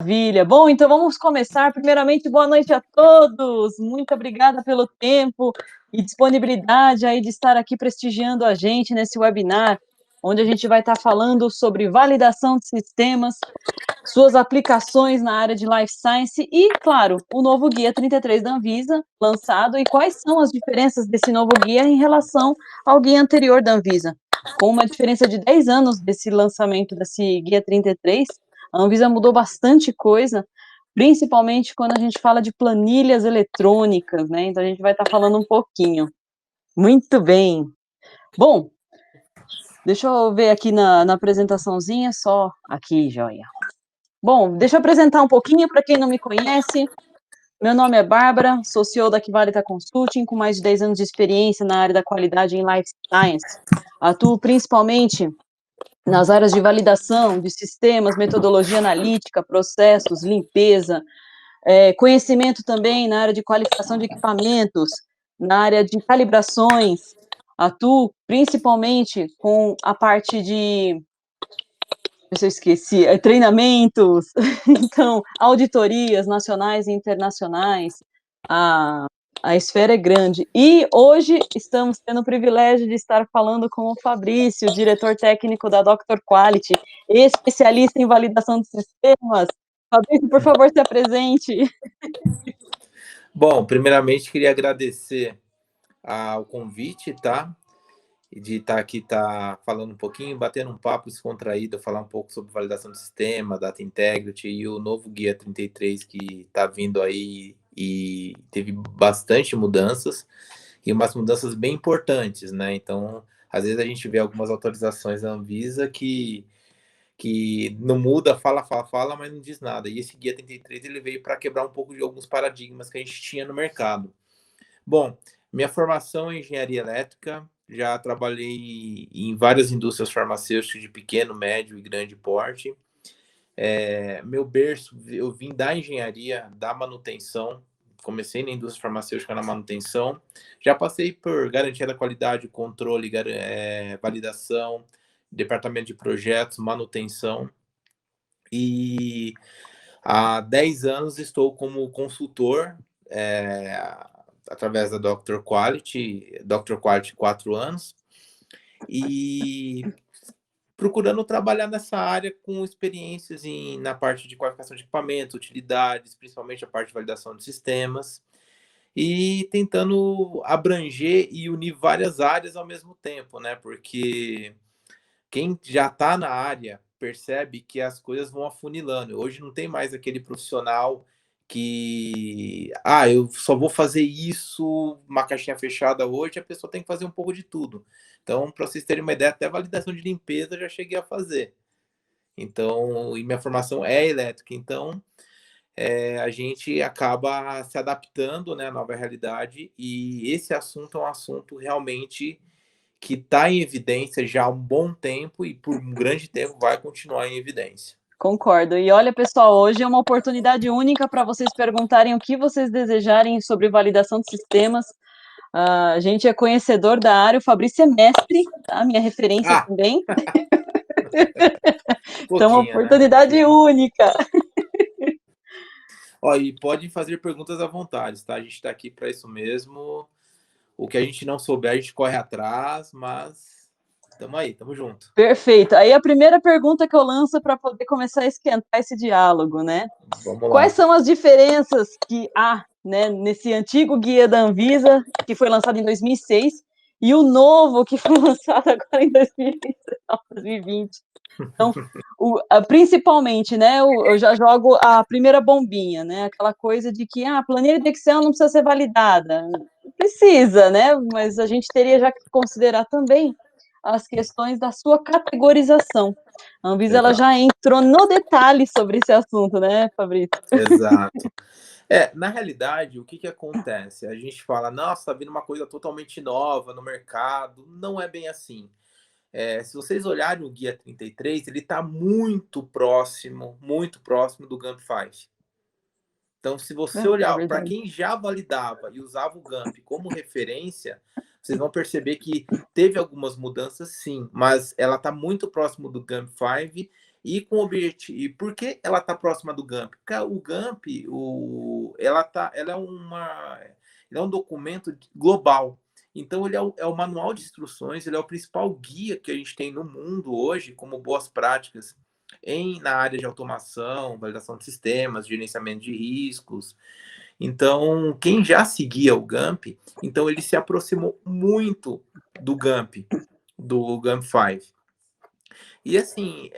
Maravilha. Bom, então vamos começar. Primeiramente, boa noite a todos. Muito obrigada pelo tempo e disponibilidade aí de estar aqui prestigiando a gente nesse webinar, onde a gente vai estar falando sobre validação de sistemas, suas aplicações na área de Life Science e, claro, o novo Guia 33 da Anvisa, lançado, e quais são as diferenças desse novo guia em relação ao guia anterior da Anvisa. Com uma diferença de 10 anos desse lançamento desse Guia 33, a Anvisa mudou bastante coisa, principalmente quando a gente fala de planilhas eletrônicas, né? Então a gente vai estar falando um pouquinho. Muito bem. Bom, deixa eu ver aqui na apresentaçãozinha, só aqui, joia. Bom, deixa eu apresentar um pouquinho para quem não me conhece. Meu nome é Bárbara, sou CEO da Quivalita Consulting, com mais de 10 anos de experiência na área da qualidade em Life Science. Atuo principalmente nas áreas de validação de sistemas, metodologia analítica, processos, limpeza, conhecimento também na área de qualificação de equipamentos, na área de calibrações. Atuo principalmente com a parte de, se eu esqueci, treinamentos, então, auditorias nacionais e internacionais, a esfera é grande. E hoje estamos tendo o privilégio de estar falando com o Fabrício, diretor técnico da Dr. Quality, especialista em validação de sistemas. Fabrício, por favor, se apresente. Bom, primeiramente queria agradecer ao convite, tá? De estar aqui, falando um pouquinho, batendo um papo descontraído, falar um pouco sobre validação de sistema, Data Integrity e o novo Guia 33 que está vindo aí e teve bastante mudanças e umas mudanças bem importantes, né? Então, às vezes a gente vê algumas autorizações da Anvisa que não muda, fala, mas não diz nada. E esse Guia 33 ele veio para quebrar um pouco de alguns paradigmas que a gente tinha no mercado. Bom, minha formação é engenharia elétrica, já trabalhei em várias indústrias farmacêuticas de pequeno, médio e grande porte. Meu berço, eu vim da engenharia, da manutenção, comecei na indústria farmacêutica na manutenção, já passei por garantia da qualidade, controle, validação, departamento de projetos, manutenção, e há 10 anos estou como consultor, através da Dr. Quality 4 anos, e procurando trabalhar nessa área com experiências na parte de qualificação de equipamento, utilidades, principalmente a parte de validação de sistemas, e tentando abranger e unir várias áreas ao mesmo tempo, né? Porque quem já está na área percebe que as coisas vão afunilando. Hoje não tem mais aquele profissional que, eu só vou fazer isso, uma caixinha fechada hoje, a pessoa tem que fazer um pouco de tudo. Então, para vocês terem uma ideia, até validação de limpeza eu já cheguei a fazer. Então, e minha formação é elétrica, então a gente acaba se adaptando, né, à nova realidade, e esse assunto é um assunto realmente que está em evidência já há um bom tempo e por um grande tempo vai continuar em evidência. Concordo. E olha, pessoal, hoje é uma oportunidade única para vocês perguntarem o que vocês desejarem sobre validação de sistemas. A gente é conhecedor da área, o Fabrício é mestre, tá? Minha referência também. Então, uma oportunidade, né? Única. E pode fazer perguntas à vontade, tá? A gente está aqui para isso mesmo. O que a gente não souber, a gente corre atrás, mas estamos aí, estamos junto. Perfeito. Aí a primeira pergunta que eu lanço para poder começar a esquentar esse diálogo, né? Vamos lá. Quais são as diferenças que há, né, nesse antigo guia da Anvisa, que foi lançado em 2006, e o novo que foi lançado agora em 2020? Então, principalmente, né, eu já jogo a primeira bombinha, né, aquela coisa de que a planilha de Excel não precisa ser validada. Precisa, né, mas a gente teria já que considerar também as questões da sua categorização. A Anvisa ela já entrou no detalhe sobre esse assunto, né, Fabrício? Exato. Na realidade, o que acontece? A gente fala, nossa, tá vindo uma coisa totalmente nova no mercado. Não é bem assim. Se vocês olharem o Guia 33, ele está muito próximo do GAMP 5. Então, se você olhar para quem já validava e usava o GAMP como referência, vocês vão perceber que teve algumas mudanças, sim, mas ela está muito próximo do GAMP 5 e com objetivo. E por que ela está próxima do GAMP? Porque o GAMP, ela é um documento global. Então, ele é o manual de instruções, ele é o principal guia que a gente tem no mundo hoje, como boas práticas na área de automação, validação de sistemas, gerenciamento de riscos. Então, quem já seguia o GAMP, então ele se aproximou muito do GAMP 5. E assim,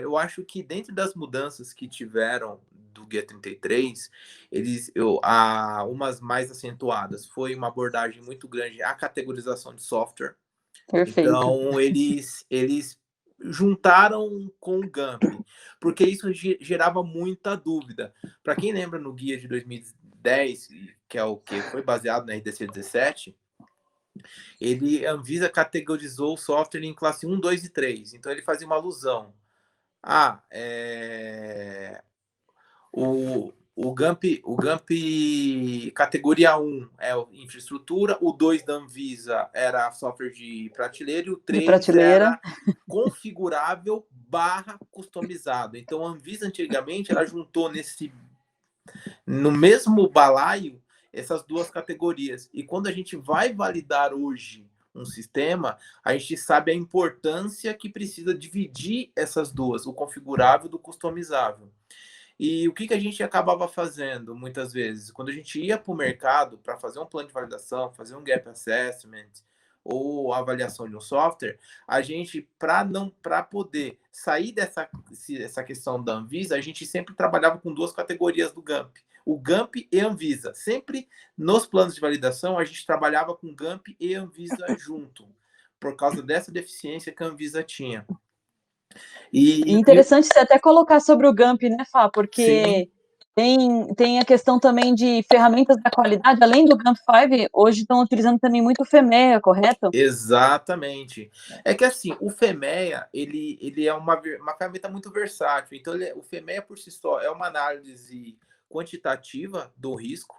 eu acho que dentro das mudanças que tiveram do Guia 33, umas mais acentuadas foi uma abordagem muito grande à categorização de software. Perfeito. Então, eles juntaram com o GAMP, porque isso gerava muita dúvida. Para quem lembra no guia de 2010, que é o que foi baseado na RDC 17, a Anvisa categorizou o software em classe 1, 2 e 3. Então, ele fazia uma alusão. O GAMP categoria 1 é infraestrutura, o 2 da Anvisa era software de prateleira e o 3 era configurável / customizado. Então, a Anvisa, antigamente, ela juntou no mesmo balaio essas duas categorias. E quando a gente vai validar hoje um sistema, a gente sabe a importância que precisa dividir essas duas, o configurável do customizável. E o que a gente acabava fazendo muitas vezes? Quando a gente ia para o mercado para fazer um plano de validação, fazer um gap assessment ou avaliação de um software, a gente, para poder sair dessa questão da Anvisa, a gente sempre trabalhava com duas categorias do GAMP. O GAMP e Anvisa. Sempre nos planos de validação, a gente trabalhava com GAMP e Anvisa junto, por causa dessa deficiência que a Anvisa tinha. Interessante você até colocar sobre o GAMP, né, Fá? Porque tem a questão também de ferramentas da qualidade, além do GAMP 5, hoje estão utilizando também muito o FEMEA, correto? Exatamente. É que assim, o FEMEA, ele é uma ferramenta muito versátil. Então, o FEMEA por si só é uma análise quantitativa do risco.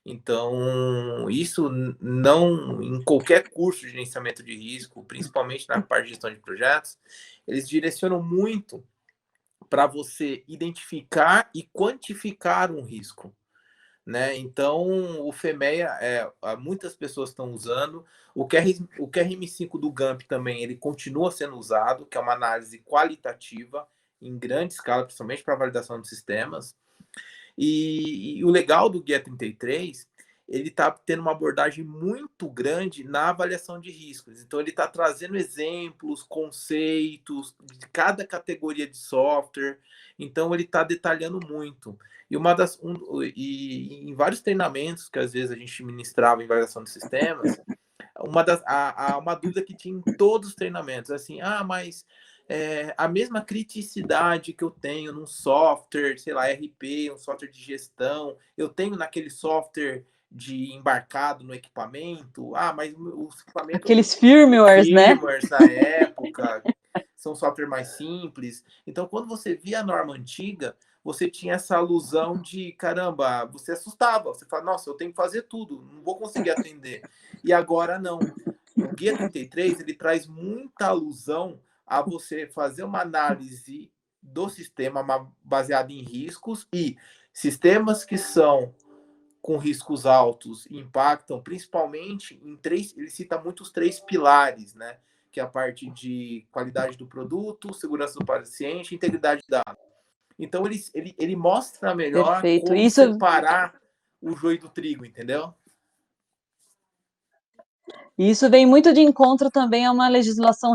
Então, isso não em qualquer curso de gerenciamento de risco, principalmente na parte de gestão de projetos, eles direcionam muito para você identificar e quantificar um risco, né? Então, o FEMEA, muitas pessoas estão usando. O QRM5 do GAMP também, ele continua sendo usado, que é uma análise qualitativa em grande escala, principalmente para validação de sistemas. E o legal do Guia 33, ele está tendo uma abordagem muito grande na avaliação de riscos. Então, ele está trazendo exemplos, conceitos de cada categoria de software. Então, ele está detalhando muito. E em vários treinamentos que às vezes a gente ministrava em avaliação de sistemas, uma dúvida que tinha em todos os treinamentos, assim, mas a mesma criticidade que eu tenho num software, sei lá, RP, um software de gestão, eu tenho naquele software de embarcado no equipamento, mas os equipamentos... Aqueles firmwares, né? Na época, são software mais simples. Então, quando você via a norma antiga, você tinha essa alusão de, caramba, você assustava. Você fala, nossa, eu tenho que fazer tudo, não vou conseguir atender. E agora não. O Guia 33, ele traz muita alusão a você fazer uma análise do sistema baseada em riscos e sistemas que são com riscos altos impactam principalmente em ele cita muito os 3 pilares, né? Que é a parte de qualidade do produto, segurança do paciente e integridade de dados. Então, ele mostra melhor Perfeito. como separar o joio do trigo, entendeu? Isso vem muito de encontro também a uma legislação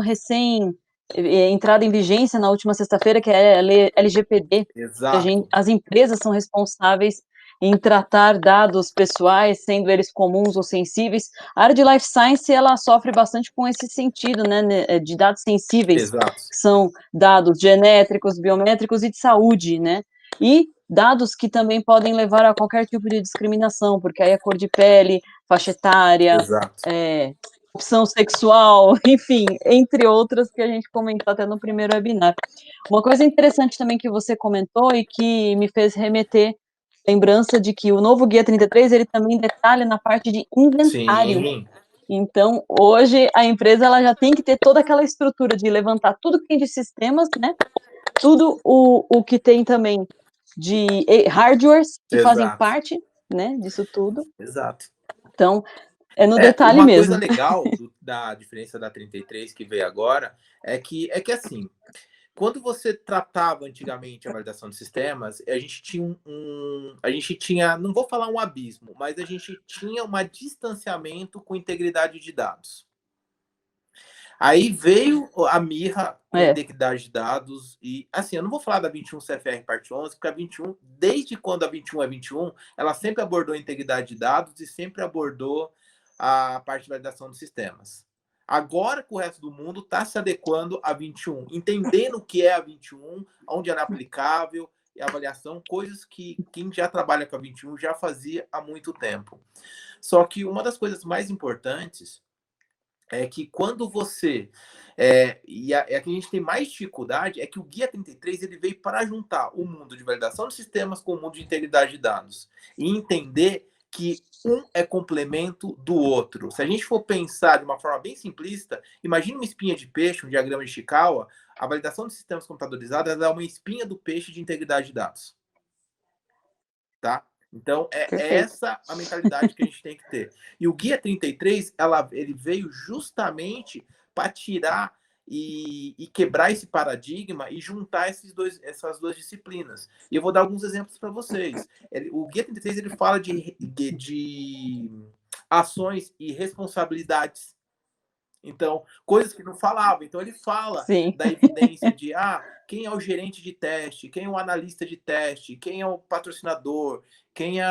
entrada em vigência na última sexta-feira, que é a LGPD. Exato. As empresas são responsáveis em tratar dados pessoais, sendo eles comuns ou sensíveis. A área de Life Science, ela sofre bastante com esse sentido, né, de dados sensíveis, Exato. que são dados genéticos, biométricos e de saúde, né? E dados que também podem levar a qualquer tipo de discriminação, porque aí a cor de pele, faixa etária, opção sexual, enfim, entre outras que a gente comentou até no primeiro webinar. Uma coisa interessante também que você comentou e que me fez remeter lembrança de que o novo Guia 33, ele também detalha na parte de inventário. Sim. Então, hoje, a empresa ela já tem que ter toda aquela estrutura de levantar tudo que tem de sistemas, né? tudo o que tem também de hardwares que fazem Exato. parte, né, disso tudo. Exato. Então, é no detalhe uma mesmo. coisa legal da diferença da 33 que veio agora é que assim, quando você tratava antigamente a validação de sistemas, a gente tinha a gente tinha, não vou falar um abismo, mas a gente tinha um distanciamento com integridade de dados. Aí veio a Mirra com integridade de dados e, assim, eu não vou falar da 21 CFR parte 11, porque a 21, desde quando a 21 é 21, ela sempre abordou a integridade de dados e sempre abordou a parte de validação dos sistemas. Agora que o resto do mundo está se adequando à 21, entendendo o que é a 21, onde ela é aplicável e avaliação, coisas que quem já trabalha com a 21 já fazia há muito tempo. Só que uma das coisas mais importantes é que quando você é que a gente tem mais dificuldade é que o Guia 33 ele veio para juntar o mundo de validação de sistemas com o mundo de integridade de dados e entender que um é complemento do outro. Se a gente for pensar de uma forma bem simplista, imagine uma espinha de peixe, um diagrama de Ishikawa, a validação de sistemas computadorizados é uma espinha do peixe de integridade de dados. Tá? Então, é essa a mentalidade que a gente tem que ter. E o Guia 33, ele veio justamente para tirar e quebrar esse paradigma e juntar essas duas disciplinas. E eu vou dar alguns exemplos para vocês. O Guia 33 ele fala de ações e responsabilidades. Então, coisas que não falava. Então, ele fala da evidência de quem é o gerente de teste, quem é o analista de teste, quem é o patrocinador, quem é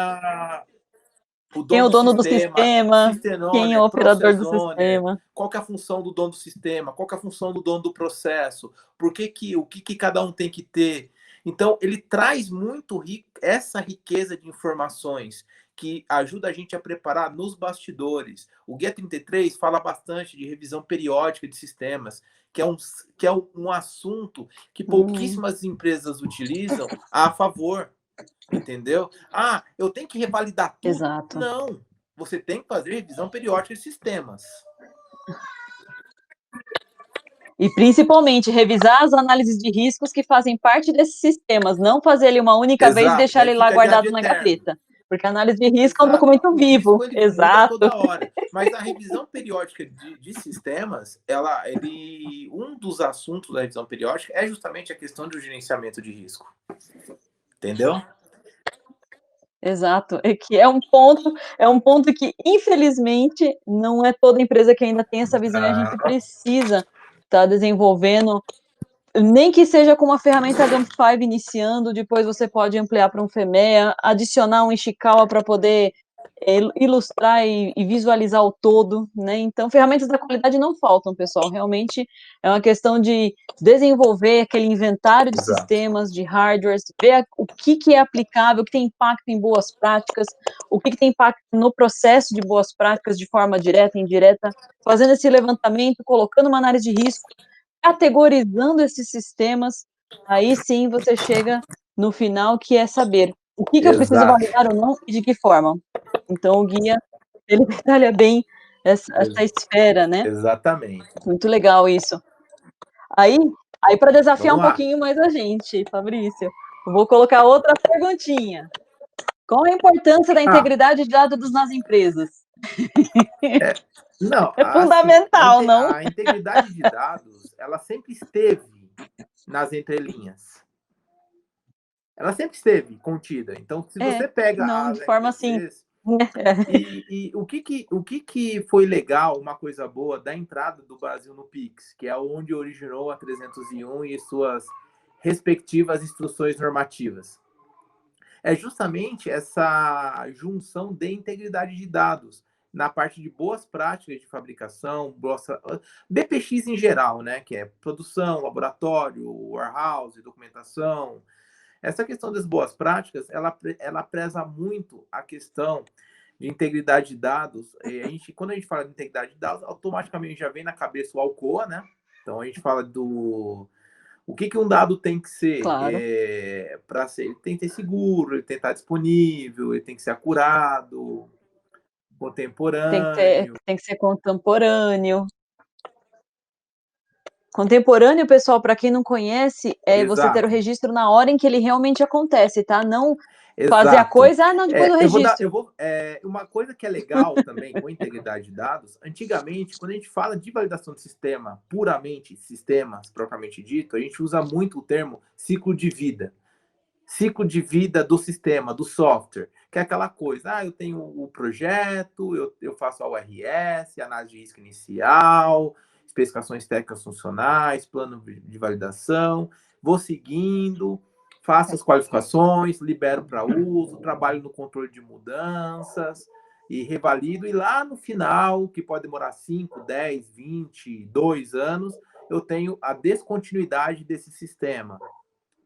o Quem é dono o do dono do sistema, sistema, system quem é o owner, operador process do owner, sistema. qual que é a função do dono do sistema, qual que é a função do dono do processo, o que cada um tem que ter. Então, ele traz muito essa riqueza de informações que ajuda a gente a preparar nos bastidores. O Guia 33 fala bastante de revisão periódica de sistemas, que é um assunto que pouquíssimas empresas utilizam a favor. Entendeu? Eu tenho que revalidar tudo? Exato. Não. Você tem que fazer revisão periódica de sistemas. E principalmente revisar as análises de riscos que fazem parte desses sistemas, não fazer ele uma única vez e deixar ele lá guardado na gaveta. Porque a análise de risco é um documento vivo. O risco, ele muda Exato. toda hora. Mas a revisão periódica de sistemas, um dos assuntos da revisão periódica é justamente a questão do gerenciamento de risco. Entendeu? Exato, é um ponto que, infelizmente, não é toda empresa que ainda tem essa visão, e a gente precisa estar desenvolvendo, nem que seja com uma ferramenta GAMP5 iniciando, depois você pode ampliar para um FEMEA, adicionar um Ishikawa para poder ilustrar e visualizar o todo, né? Então, ferramentas da qualidade não faltam, pessoal. Realmente é uma questão de desenvolver aquele inventário de sistemas, de hardwares, ver o que é aplicável, o que tem impacto em boas práticas, o que tem impacto no processo de boas práticas de forma direta e indireta, fazendo esse levantamento, colocando uma análise de risco, categorizando esses sistemes, aí sim você chega no final, que é saber o que eu preciso validar ou não e de que forma. Então, o guia, ele detalha bem essa esfera, né? Exatamente. Muito legal isso. Aí para desafiar um pouquinho mais a gente, Fabrício, eu vou colocar outra perguntinha. Qual a importância da integridade de dados nas empresas? Não, é fundamental, assim, não? A integridade de dados, ela sempre esteve nas entrelinhas. Ela sempre esteve contida. Então, se você pega não, as de forma assim. E o que foi legal, uma coisa boa da entrada do Brasil no PIX, que é onde originou a 301 e suas respectivas instruções normativas? É justamente essa junção de integridade de dados na parte de boas práticas de fabricação, BPX em geral, né, que é produção, laboratório, warehouse, documentação. Essa questão das boas práticas, ela preza muito a questão de integridade de dados. Quando a gente fala de integridade de dados, automaticamente já vem na cabeça o Alcoa, né? Então a gente fala do o que um dado tem que ser, claro. para ser, ele tem que ser seguro, ele tem que estar disponível, ele tem que ser acurado, contemporâneo. Tem que ser contemporâneo. Contemporâneo, pessoal, para quem não conhece, é você ter o Exato. registro na hora em que ele realmente acontece, tá? Não fazer a Exato. coisa, não, depois do registro. Uma coisa que é legal também com integridade de dados, antigamente, quando a gente fala de validação de sistema, puramente sistemas, propriamente dito, a gente usa muito o termo ciclo de vida. Ciclo de vida do sistema, do software, que é aquela coisa, eu tenho o projeto, eu faço a URS, análise de risco inicial, especificações técnicas funcionais, plano de validação, vou seguindo, faço as qualificações, libero para uso, trabalho no controle de mudanças e revalido, e lá no final, que pode demorar 5, 10, 20, 2 anos, eu tenho a descontinuidade desse sistema.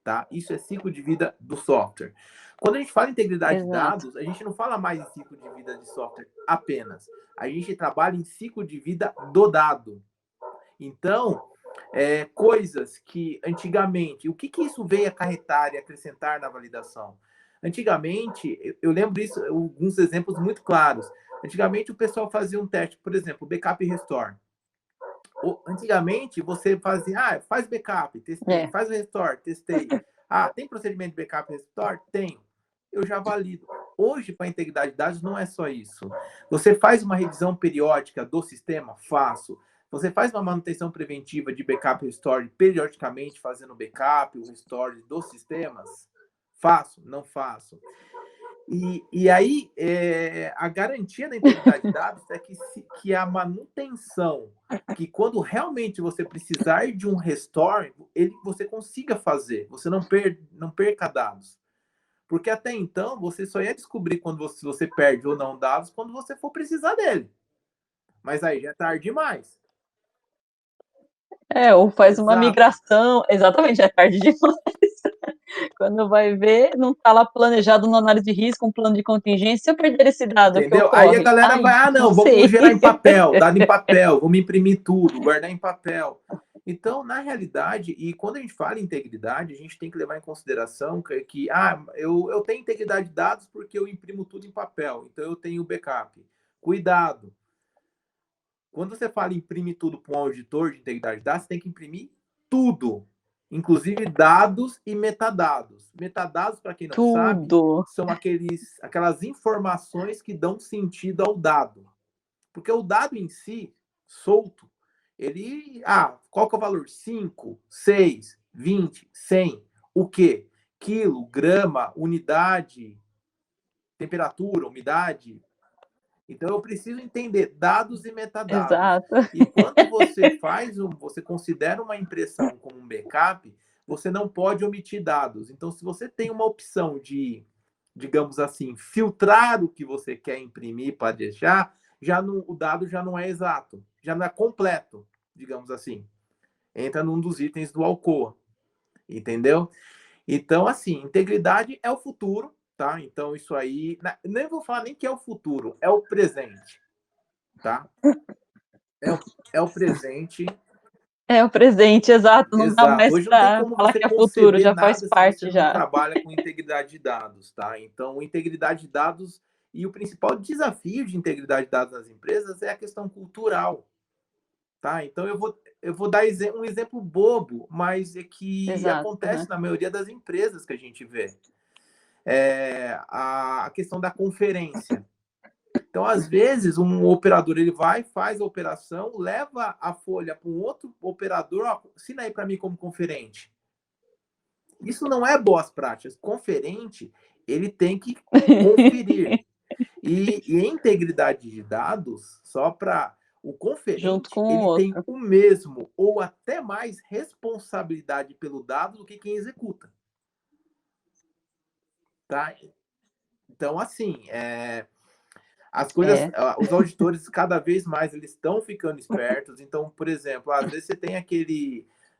Tá? Isso é ciclo de vida do software. Quando a gente fala em integridade de Exato. dados, a gente não fala mais em ciclo de vida de software apenas. A gente trabalha em ciclo de vida do dado. Então, coisas que antigamente, o que isso veio acarretar e acrescentar na validação? Antigamente, eu lembro disso, alguns exemplos muito claros. Antigamente, o pessoal fazia um teste, por exemplo, backup e restore. Antigamente, você fazia, faz backup, testei, É. faz o restore, testei. Tem procedimento de backup e restore? Tenho. Eu já valido. Hoje, para a integridade de dados, não é só isso. Você faz uma revisão periódica do sistema? Faço. Você faz uma manutenção preventiva de backup e restore periodicamente, fazendo backup, o restore dos sistemas? Faço? Não faço. E aí, a garantia da integridade de dados é que a manutenção, que quando realmente você precisar de um restore, você consiga fazer, você não perca dados. Porque até então, você só ia descobrir quando você perde ou não dados quando você for precisar dele. Mas aí já é tarde demais. Ou faz uma Exato. migração. Exatamente, é tarde demais. Quando vai ver, não está lá planejado na análise de risco, um plano de contingência. Se eu perder esse dado, o que Entendeu? Aí a ocorre? galera Ai, vai, não não, vamos sei. gerar em papel, dado em papel, vamos imprimir tudo, guardar em papel. Então, na realidade, e quando a gente fala em integridade, a gente tem que levar em consideração que eu tenho integridade de dados porque eu imprimo tudo em papel, então eu tenho backup. Cuidado. Quando você fala em imprimir tudo para um auditor de integridade de dados, você tem que imprimir tudo, inclusive dados e metadados. Metadados, para quem não sabe, Tudo. são aquelas informações que dão sentido ao dado. Porque o dado em si, solto, ele. Qual que é o valor? 5, 6, 20, 100. O quê? Quilo, grama, unidade, temperatura, umidade. Então eu preciso entender dados e metadados. Exato. E quando você considera uma impressão como um backup, você não pode omitir dados. Então, se você tem uma opção de, digamos assim, filtrar o que você quer imprimir para deixar, o dado já não é exato, já não é completo, digamos assim. Entra num dos itens do Alcoa, entendeu? Então, assim, integridade é o futuro, tá? Então, isso aí, nem vou falar nem que é o futuro, é o presente, tá? É o presente. É o presente, exato. Não dá Exato. mais Hoje não tem para como falar você que é futuro, conceber já faz nada se você parte não já. trabalha com integridade de dados, tá? Então, integridade de dados e o principal desafio de integridade de dados nas empresas é a questão cultural, tá? Então, eu vou dar um exemplo bobo, mas é que Exato. acontece na maioria das empresas que a gente vê. A questão da conferência. Então, às vezes, um operador ele vai, faz a operação, leva a folha para um outro operador, assina aí para mim como conferente. Isso não é boas práticas. Conferente, ele tem que conferir. E em integridade de dados, só para o Junto conferente, com o ele tem outro. o mesmo ou até mais responsabilidade pelo dado do que quem executa. Tá? Então, assim, as coisas, É. os auditores cada vez mais eles estão ficando espertos. Então, por exemplo, às vezes você tem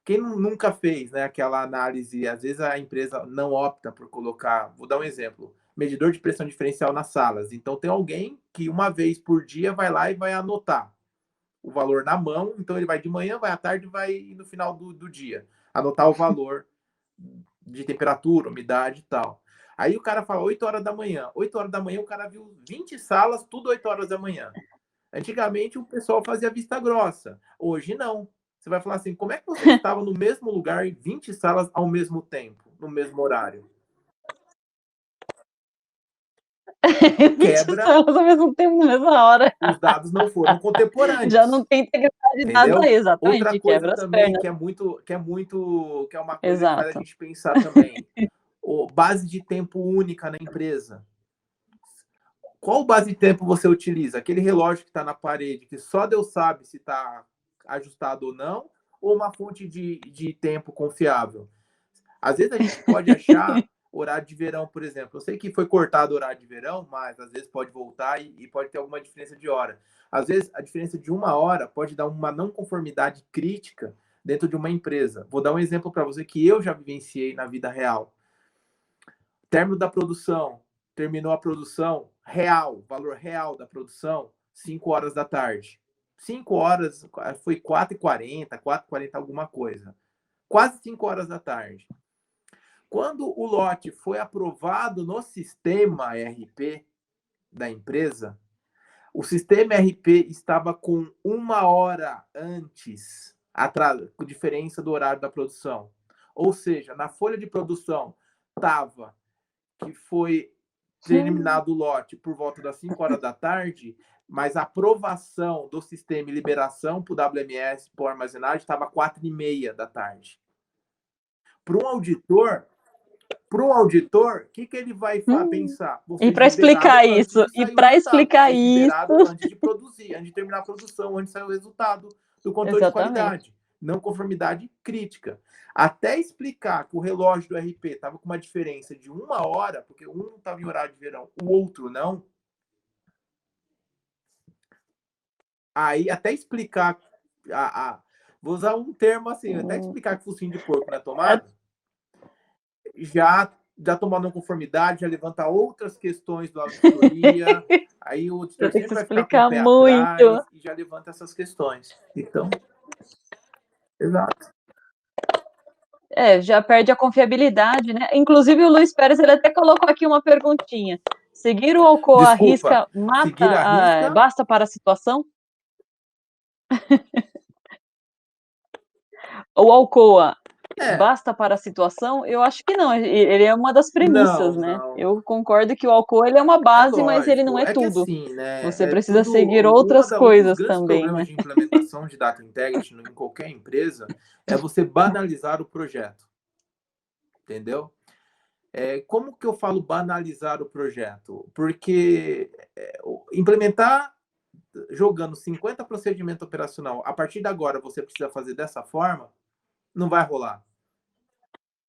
quem nunca fez, né, aquela análise, às vezes a empresa não opta por colocar, vou dar um exemplo, medidor de pressão diferencial nas salas. Então tem alguém que uma vez por dia vai lá e vai anotar o valor na mão. Então ele vai de manhã, vai à tarde, vai no final do dia anotar o valor de temperatura, umidade e tal. Aí o cara fala 8 horas da manhã. 8 horas da manhã o cara viu 20 salas, tudo 8 horas da manhã. Antigamente o pessoal fazia vista grossa. Hoje não. Você vai falar assim, como é que você estava no mesmo lugar em 20 salas ao mesmo tempo, no mesmo horário? 20 Quebra, salas ao mesmo tempo, na mesma hora. os dados não foram Já não contemporâneos. tem integridade de dados Entendeu? aí, Outra exatamente, coisa quebra as também pernas. que é uma coisa que faz a Exato. gente pensar também. Base de tempo única na empresa. Qual base de tempo você utiliza? Aquele relógio que está na parede, que só Deus sabe se está ajustado ou não, ou uma fonte de tempo confiável? Às vezes a gente pode achar horário de verão, por exemplo. Eu sei que foi cortado o horário de verão, mas às vezes pode voltar e pode ter alguma diferença de hora. Às vezes a diferença de 1 hora pode dar uma não conformidade crítica dentro de uma empresa. Vou dar um exemplo para você que eu já vivenciei na vida real. Término da produção, terminou a produção real, valor real da produção, 5 horas da tarde. 5 horas, foi 4h40, 4h40 alguma coisa. Quase 5 horas da tarde. Quando o lote foi aprovado no sistema ERP da empresa, o sistema ERP estava com 1 hora antes, com diferença do horário da produção. Ou seja, na folha de produção estava que foi terminado o lote por volta das 5 horas da tarde, mas a aprovação do sistema e liberação para o WMS, por armazenagem, estava 4h30 da tarde. Para um auditor, o que ele vai pensar? E Vocês para liberaram explicar antes isso, de sair o resultado. Vocês liberaram antes de produzir, antes de terminar a produção, antes de sair o resultado do controle de qualidade. Não conformidade crítica. Até explicar que o relógio do RP estava com uma diferença de 1 hora, porque um estava em horário de verão, o outro não. Aí, até explicar... vou usar um termo assim, até explicar que focinho de porco não é tomado, já tomou não conformidade, já levanta outras questões da auditoria, aí o auditor tem que sempre vai ficar com o explicar pé muito. atrás e já levanta essas questões. Então, exato. Já perde a confiabilidade, né? Inclusive o Luiz Pérez, ele até colocou aqui uma perguntinha. Seguir o Alcoa à risca mata, basta para a situação? O Alcoa basta para a situação? Eu acho que não, ele é uma das premissas, né? Não. Eu concordo que o Alcoa ele é uma base, mas ele não é tudo. Assim, né? Você precisa seguir outras coisas um dos grandes também, problemas né? de implementação de Data Integrity em qualquer empresa é você banalizar o projeto. Entendeu? Como que eu falo banalizar o projeto? Porque implementar jogando 50 procedimento operacional, a partir de agora você precisa fazer dessa forma, não vai rolar.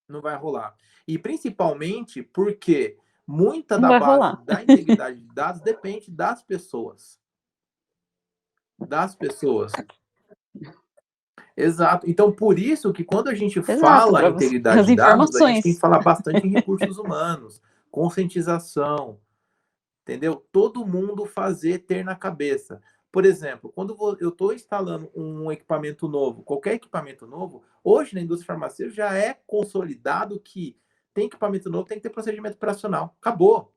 Não vai rolar. E principalmente porque muita da base da integridade de dados depende das pessoas. Das pessoas. Exato. Então, por isso que quando a gente fala em integridade de dados, a gente tem que falar bastante em recursos humanos, conscientização, entendeu? Todo mundo ter na cabeça. Por exemplo, quando eu estou instalando um equipamento novo, qualquer equipamento novo, hoje na indústria farmacêutica já é consolidado que tem equipamento novo, tem que ter procedimento operacional. Acabou.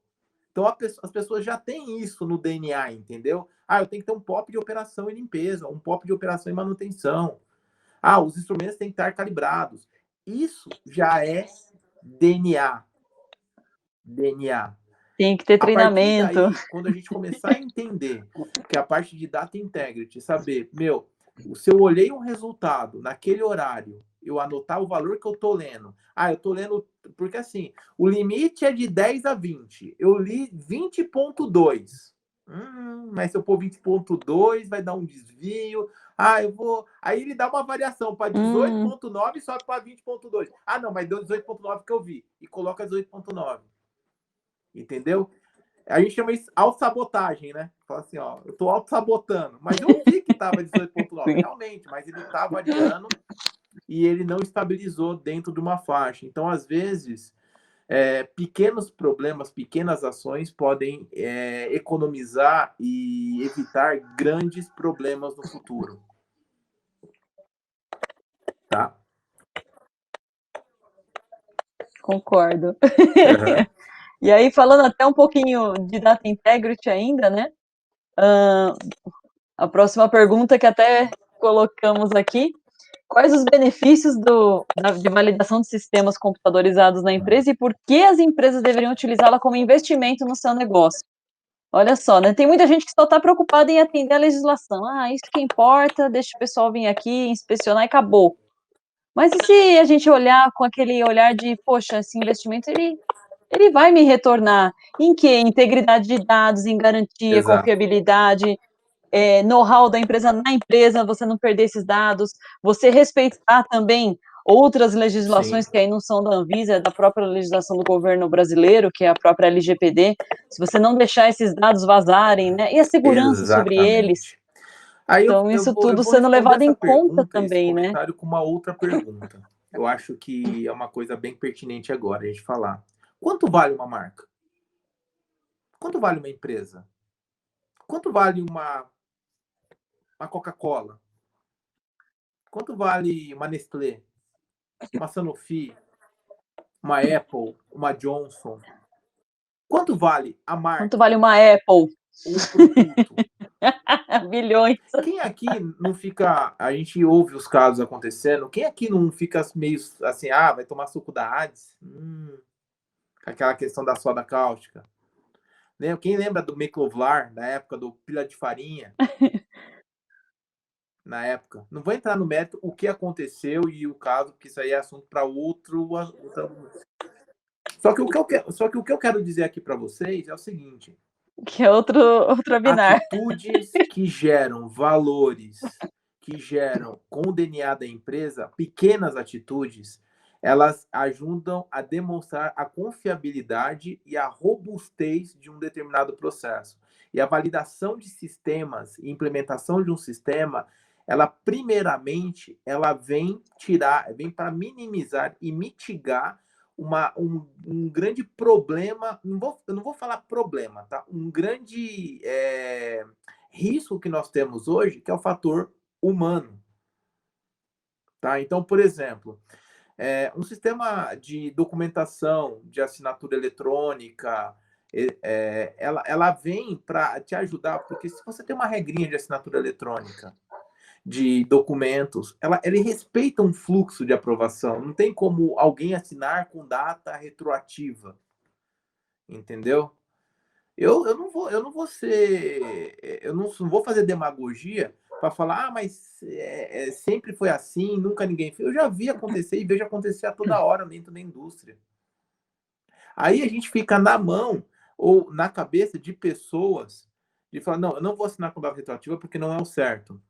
Então as pessoas já têm isso no DNA, entendeu? Eu tenho que ter um POP de operação e limpeza, um POP de operação e manutenção. Os instrumentos têm que estar calibrados. Isso já é DNA. DNA. Tem que ter treinamento. A partir daí, quando a gente começar a entender que a parte de Data Integrity, saber, se eu olhei um resultado naquele horário, eu anotar o valor que eu tô lendo. Eu tô lendo, porque assim, o limite é de 10 a 20. Eu li 20.2. Mas se eu pôr 20.2, vai dar um desvio. Eu vou... Aí ele dá uma variação para 18.9 e sobe para 20.2. Não, mas deu 18.9 que eu vi. E coloca 18.9. Entendeu? A gente chama isso autossabotagem, né? Fala assim, eu tô autossabotando. Mas eu vi que tava 18.9, realmente, mas ele tá variando e ele não estabilizou dentro de uma faixa. Então, às vezes, pequenos problemas, pequenas ações podem economizar e evitar grandes problemas no futuro. Tá? Concordo. E aí, falando até um pouquinho de Data Integrity ainda, né? A próxima pergunta que até colocamos aqui Quais os benefícios de validação de sistemas computadorizados na empresa e por que as empresas deveriam utilizá-la como investimento no seu negócio? Olha só, né? Tem muita gente que só está preocupada em atender a legislação. Ah, isso que importa, deixa o pessoal vir aqui, inspecionar e acabou. Mas e se a gente olhar com aquele olhar de, poxa, esse investimento ele vai me retornar em quê? Integridade de dados, em garantia, Exato. confiabilidade, know-how da empresa na empresa, você não perder esses dados, você respeitar também outras Sim, legislações que aí não são da Anvisa, é da própria legislação do governo brasileiro, que é a própria LGPD, se você não deixar esses dados vazarem, né, e a segurança sobre eles, exatamente. Aí então eu isso vou, eu tudo vou sendo responder levado essa em conta pergunta, esse também, né? comentário, com uma outra pergunta. Eu acho que é uma coisa bem pertinente agora a gente falar. Quanto vale uma marca? Quanto vale uma empresa? Quanto vale uma Coca-Cola? Quanto vale uma Nestlé? Uma Sanofi? Uma Apple? Uma Johnson? Quanto vale a Quanto vale marca? uma Apple? Um produto? Bilhões. Quem aqui não fica. A gente ouve os casos acontecendo. Quem aqui não fica meio assim, ah, vai tomar suco da Hades? Aquela questão da soda cáustica. Quem lembra do Meclovlar, da época do pilha de farinha? Na época. Não vou entrar no mérito o que aconteceu e o caso, porque isso aí é assunto para outro. Só que o que eu quero dizer aqui para vocês é o seguinte: Que é outro webinar. atitudes que geram valores, que geram com o DNA da empresa, pequenas atitudes, elas ajudam a demonstrar a confiabilidade e a robustez de um determinado processo. E a validação de sistemas e implementação de um sistema, ela primeiramente ela vem para minimizar e mitigar um grande problema, eu não vou falar problema, tá? Um grande risco que nós temos hoje, que é o fator humano. Tá? Então, por exemplo, um sistema de documentação, de assinatura eletrônica, ela vem para te ajudar, porque se você tem uma regrinha de assinatura eletrônica, de documentos, ele respeita um fluxo de aprovação. Não tem como alguém assinar com data retroativa, entendeu? Eu não vou ser, eu não vou fazer demagogia para falar, ah, mas sempre foi assim, nunca ninguém fez. Eu já vi acontecer e vejo acontecer a toda hora dentro da indústria. Aí a gente fica na mão ou na cabeça de pessoas de falar, não, eu não vou assinar com data retroativa porque não é o certo.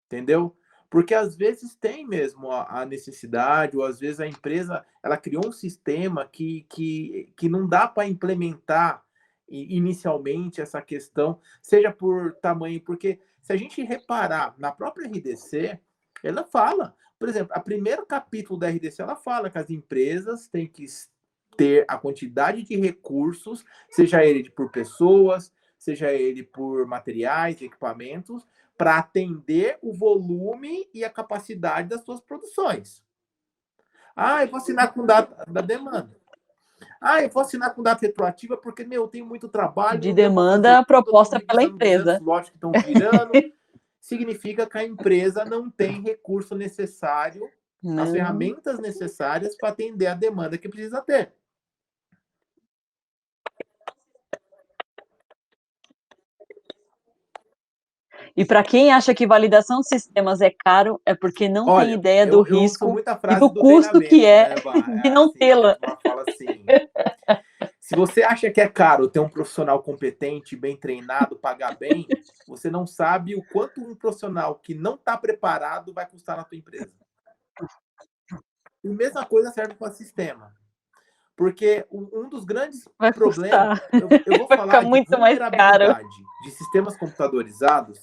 Entendeu? Porque às vezes tem mesmo a necessidade, ou às vezes a empresa ela criou um sistema que não dá para implementar inicialmente essa questão, seja por tamanho, porque se a gente reparar na própria RDC, ela fala, por exemplo, a primeiro capítulo da RDC, ela fala que as empresas têm que ter a quantidade de recursos, seja ele por pessoas, seja ele por materiais, equipamentos, para atender o volume e a capacidade das suas produções. Ah, eu vou assinar com data da demanda. Ah, eu vou assinar com data retroativa porque, meu, eu tenho muito trabalho, De não deu para fazer demanda tudo, eu estou proposta pela revisando 200 empresa. lotes que estão virando. Significa que a empresa não tem recurso necessário, as Não. ferramentas necessárias para atender a demanda que precisa ter. E para quem acha que validação de sistemas é caro, é porque não tem Olha, ideia do eu ouço risco muita e frase do do custo que treinamento, é né, Bah? de não Assim, que a tê-la. turma fala assim: se você acha que é caro ter um profissional competente, bem treinado, pagar bem, você não sabe o quanto um profissional que não está preparado vai custar na tua empresa. E mesma coisa serve para o sistema. Porque um dos grandes Vai problemas, custar. eu vou Vai ficar falar de muito mais caro. vulnerabilidade de sistemas computadorizados.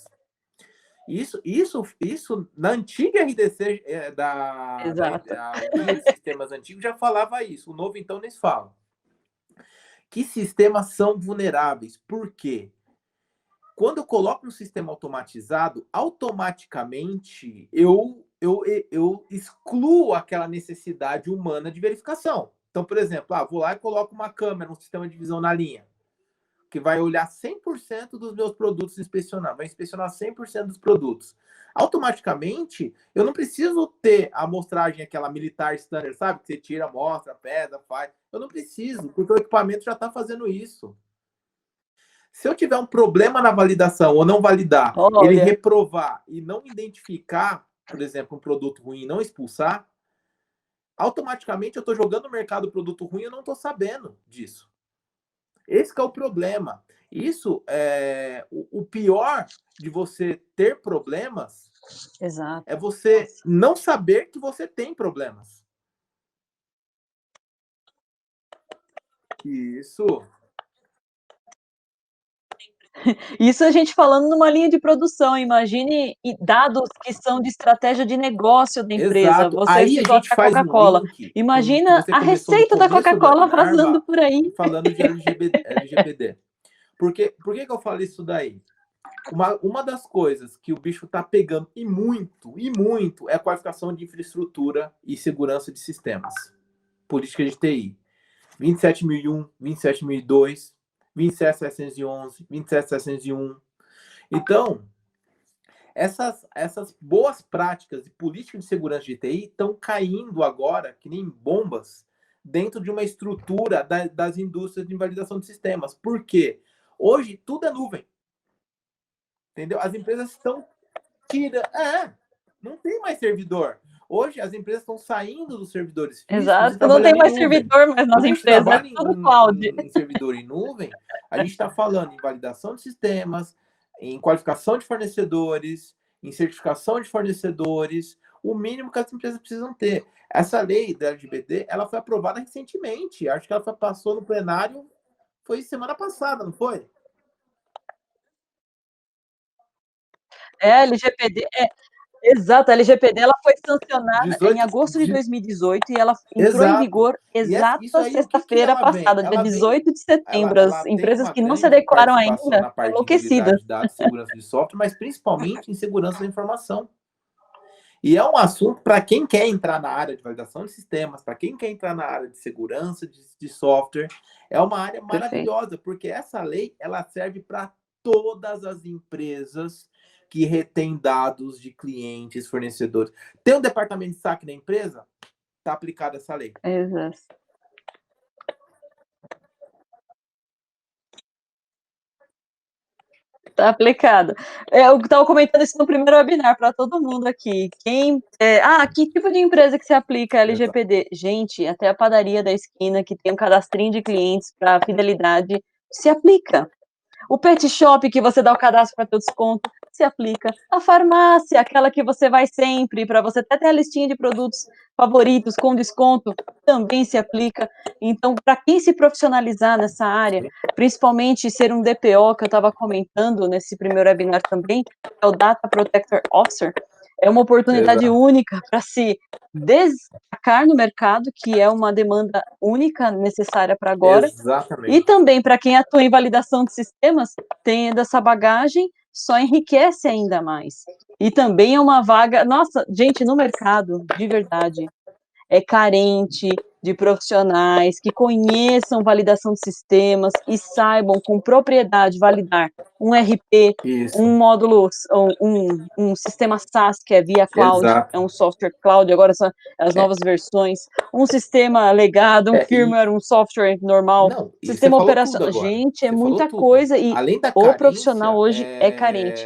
Isso na antiga RDC, Exato. o guia de sistemas antigo já falava isso. O novo, então, nem fala. Que sistemas são vulneráveis? Por quê? Quando eu coloco um sistema automatizado, automaticamente eu excluo aquela necessidade humana de verificação. Então, por exemplo, vou lá e coloco uma câmera, um sistema de visão na linha. que vai olhar 100% dos meus produtos e inspecionar, vai inspecionar 100% dos produtos. Automaticamente, eu não preciso ter a amostragem, aquela militar standard, sabe? Que você tira, amostra, pesa, faz. Eu não preciso, porque o equipamento já está fazendo isso. Se eu tiver um problema na validação ou não validar, ele Olha, reprovar e não identificar, por exemplo, um produto ruim e não expulsar, automaticamente eu estou jogando no mercado produto ruim e eu não estou sabendo disso. Esse que é o problema. Isso é o pior de você ter problemas exato. é você não saber que você tem problemas. Isso. Isso a gente falando numa linha de produção, imagine dados que são de estratégia de negócio da empresa. Exato. Você Aí a citou gente até a faz um Coca-Cola. link com o que Imagina você a começou no receita da começo do Coca-Cola webinar, vazando por aí. falando de LGPD. Por que eu falo isso daí? Uma das coisas que o bicho está pegando e muito, é a qualificação de infraestrutura e segurança de sistemas. Política de TI. 27001, 27002, 27711, 27701. Então, essas boas práticas de política de segurança de TI estão caindo agora, que nem bombas, dentro de uma estrutura das indústrias de validação de sistemas. Por quê? Hoje, tudo é nuvem. Entendeu? As empresas estão tirando... não tem mais servidor. Hoje, as empresas estão saindo dos servidores físicos e Exato, não tem trabalhando em mais nuvem. servidor mais nas Quando a gente empresas, é trabalha tudo cloud. em servidor em nuvem, a gente está falando em validação de sistemas, em qualificação de fornecedores, em certificação de fornecedores, o mínimo que as empresas precisam ter. Essa lei da LGBT, ela foi aprovada recentemente. Acho que ela passou no plenário, foi semana passada, não foi? A LGPD, exato, a LGPD ela foi sancionada em 18 agosto de 2018 e ela entrou em Exato. vigor E isso exata aí, o que sexta-feira ela vem? passada, dia Ela vem, 18 de setembro. As ela tem empresas uma que não se grande adequaram participação ainda na estão parte de enlouquecidas. integridade de dados, segurança de software, mas principalmente em segurança da informação. E é um assunto para quem quer entrar na área de validação de sistemas, para quem quer entrar na área de segurança de software, é uma área maravilhosa, porque essa lei ela serve para todas as empresas que retêm dados de clientes, fornecedores. Tem um departamento de saque na empresa? Está aplicada essa lei. Exato. Tá aplicado. Eu estava comentando isso no primeiro webinar para todo mundo aqui. Que tipo de empresa que se aplica a LGPD? Gente, até a padaria da esquina que tem um cadastrinho de clientes para fidelidade se aplica. O pet shop que você dá o cadastro para ter o desconto se aplica. A farmácia, aquela que você vai sempre, para você até ter a listinha de produtos favoritos com desconto, também se aplica. Então, para quem se profissionalizar nessa área, principalmente ser um DPO, que eu estava comentando nesse primeiro webinar também, é o Data Protector Officer, é uma oportunidade única para se destacar no mercado, que é uma demanda única necessária para agora. Exatamente. E também para quem atua em validação de sistemas, tendo essa bagagem, só enriquece ainda mais. E também é uma vaga, nossa, gente, no mercado, de verdade, é carente de profissionais que conheçam validação de sistemas e saibam com propriedade validar um RP, Isso. um módulo, um sistema SaaS, que é via cloud, Exato. é um software cloud, agora são as novas versões, um sistema legado, um firmware, um software normal, Não, e sistema você falou tudo operacional. agora. Gente, é Você falou muita tudo. coisa e Além da o profissional carência, hoje é carente,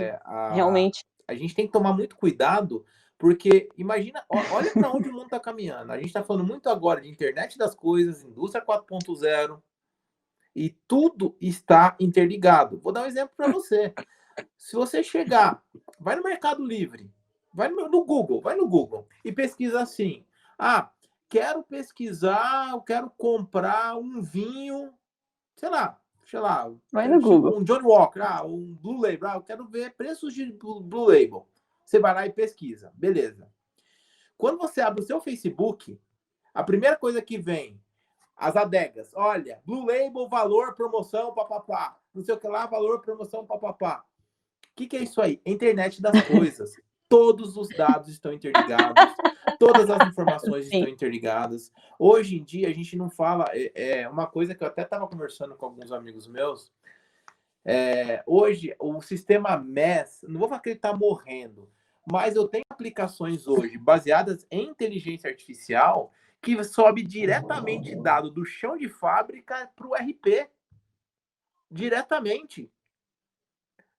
realmente. a gente tem que tomar muito cuidado, porque imagina, olha para onde o mundo está caminhando. A gente está falando muito agora de internet das coisas, indústria 4.0, e tudo está interligado. Vou dar um exemplo para você. Se você chegar, vai no Mercado Livre, vai no Google, vai no Google e pesquisa assim: quero pesquisar, eu quero comprar um vinho, sei lá, Vai no Google. um Johnny Walker, um Blue Label, eu quero ver preços de Blue Label. Você vai lá e pesquisa, beleza. Quando você abre o seu Facebook, a primeira coisa que vem, as adegas, olha, Blue Label, valor, promoção, papapá, não sei o que lá, valor, promoção, papapá. O que é isso aí? Internet das coisas. Todos os dados estão interligados, todas as informações estão interligadas. Hoje em dia, a gente não fala... É uma coisa que eu até estava conversando com alguns amigos meus. Hoje, o sistema MES, não vou falar que ele está morrendo, mas eu tenho aplicações hoje baseadas em inteligência artificial que sobe diretamente dado do chão de fábrica para o RP. Diretamente.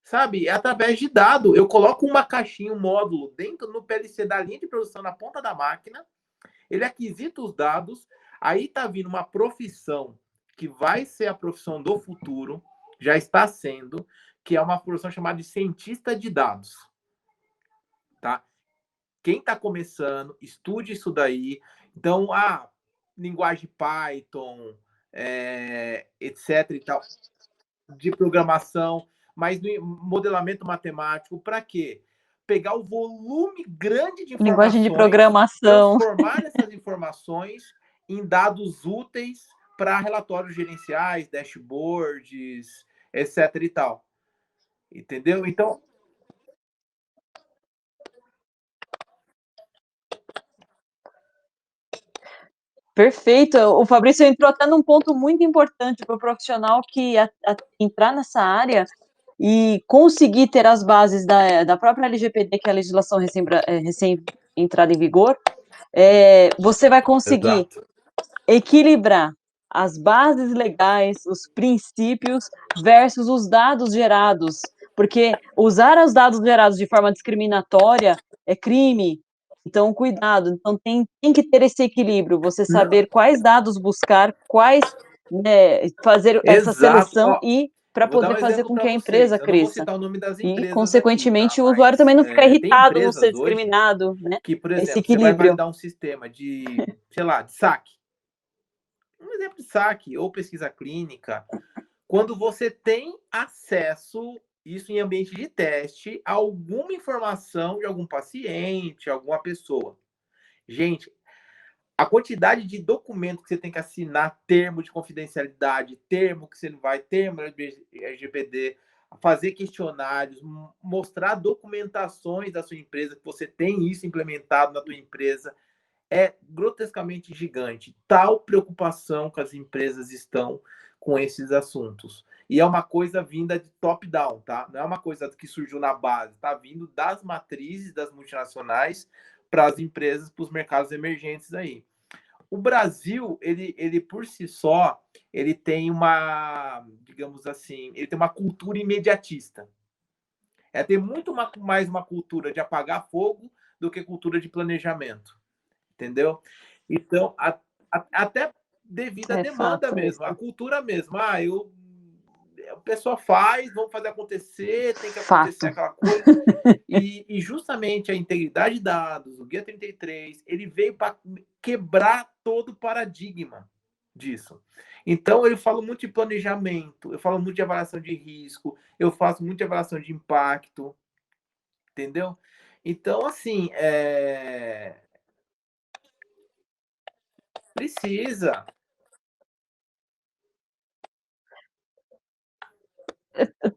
Sabe? É através de dado. Eu coloco uma caixinha, um módulo dentro no PLC da linha de produção na ponta da máquina, ele aquisita os dados, aí está vindo uma profissão que vai ser a profissão do futuro, já está sendo, que é uma profissão chamada de cientista de dados. Tá? Quem está começando, estude isso daí. Então, linguagem Python, etc. e tal, de programação, mas no modelamento matemático, para quê? Pegar o volume grande de informações, linguagem de programação, transformar essas informações em dados úteis para relatórios gerenciais, dashboards, etc. e tal. Entendeu? Então, perfeito. O Fabrício entrou até num ponto muito importante para o profissional que entrar nessa área e conseguir ter as bases da própria LGPD, que é a legislação recém entrada em vigor, você vai conseguir exato. equilibrar as bases legais, os princípios versus os dados gerados, porque usar os dados gerados de forma discriminatória é crime. Então, cuidado. Então, tem que ter esse equilíbrio, você saber quais dados buscar, fazer essa Exato. seleção Ó, e para eu vou dar poder um fazer exemplo com para que a vocês. empresa Eu não vou cresça. citar o nome das E, empresas aqui, tá? consequentemente, o usuário também Mas não fica tem irritado no ser empresas hoje discriminado, né? que, por Esse exemplo, você vai equilíbrio. validar um sistema de, sei lá, de saque. Um exemplo de saque ou pesquisa clínica, quando você tem acesso, isso em ambiente de teste, a alguma informação de algum paciente, alguma pessoa. Gente, a quantidade de documento que você tem que assinar, termo de confidencialidade, termo que você não vai, termo LGPD, fazer questionários, mostrar documentações da sua empresa, que você tem isso implementado na tua empresa, é grotescamente gigante. Tal preocupação que as empresas estão com esses assuntos. E é uma coisa vinda de top-down, tá? Não é uma coisa que surgiu na base, tá vindo das matrizes das multinacionais para as empresas, para os mercados emergentes aí. O Brasil, ele por si só, ele tem uma, digamos assim, ele tem uma cultura imediatista. Tem muito mais uma cultura de apagar fogo do que cultura de planejamento. Entendeu? Então, até devido à demanda Fato mesmo, isso. à cultura mesmo. O pessoal faz, vamos fazer acontecer, tem que acontecer Fato. aquela coisa. E justamente a integridade de dados, o Guia 33, ele veio para quebrar todo o paradigma disso. Então, eu falo muito de planejamento, eu falo muito de avaliação de risco, eu faço muito de avaliação de impacto, entendeu? Então, assim, precisa.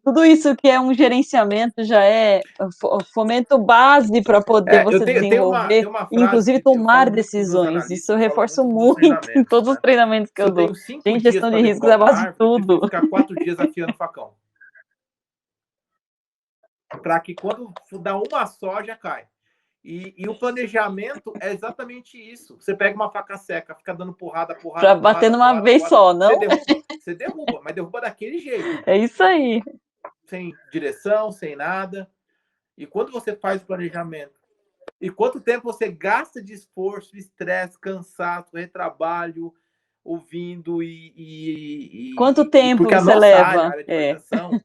Tudo isso que é um gerenciamento já é fomento base para poder Eu você tenho desenvolver, uma frase inclusive que eu falo tomar muito para os meus decisões. Isso analistas, eu eu falo reforço muito nos meus muito em treinamentos, todos os né? treinamentos que Se eu eu dou. tenho 5 Gente, dias gestão para de riscos derrubar é a uma base de árvore, eu prefiro tudo. ficar 4 dias afiando o facão. Para que quando dar uma só, já cai. E o planejamento é exatamente isso. Você pega uma faca seca, fica dando porrada, Para porrada, bater porrada, numa porrada, vez porrada. só, não? Você derruba, mas derruba daquele jeito. É isso aí. Sem direção, sem nada. E quando você faz o planejamento, e quanto tempo você gasta de esforço, estresse, cansaço, retrabalho, ouvindo Quanto e tempo porque a você nossa área, a leva? área de validação,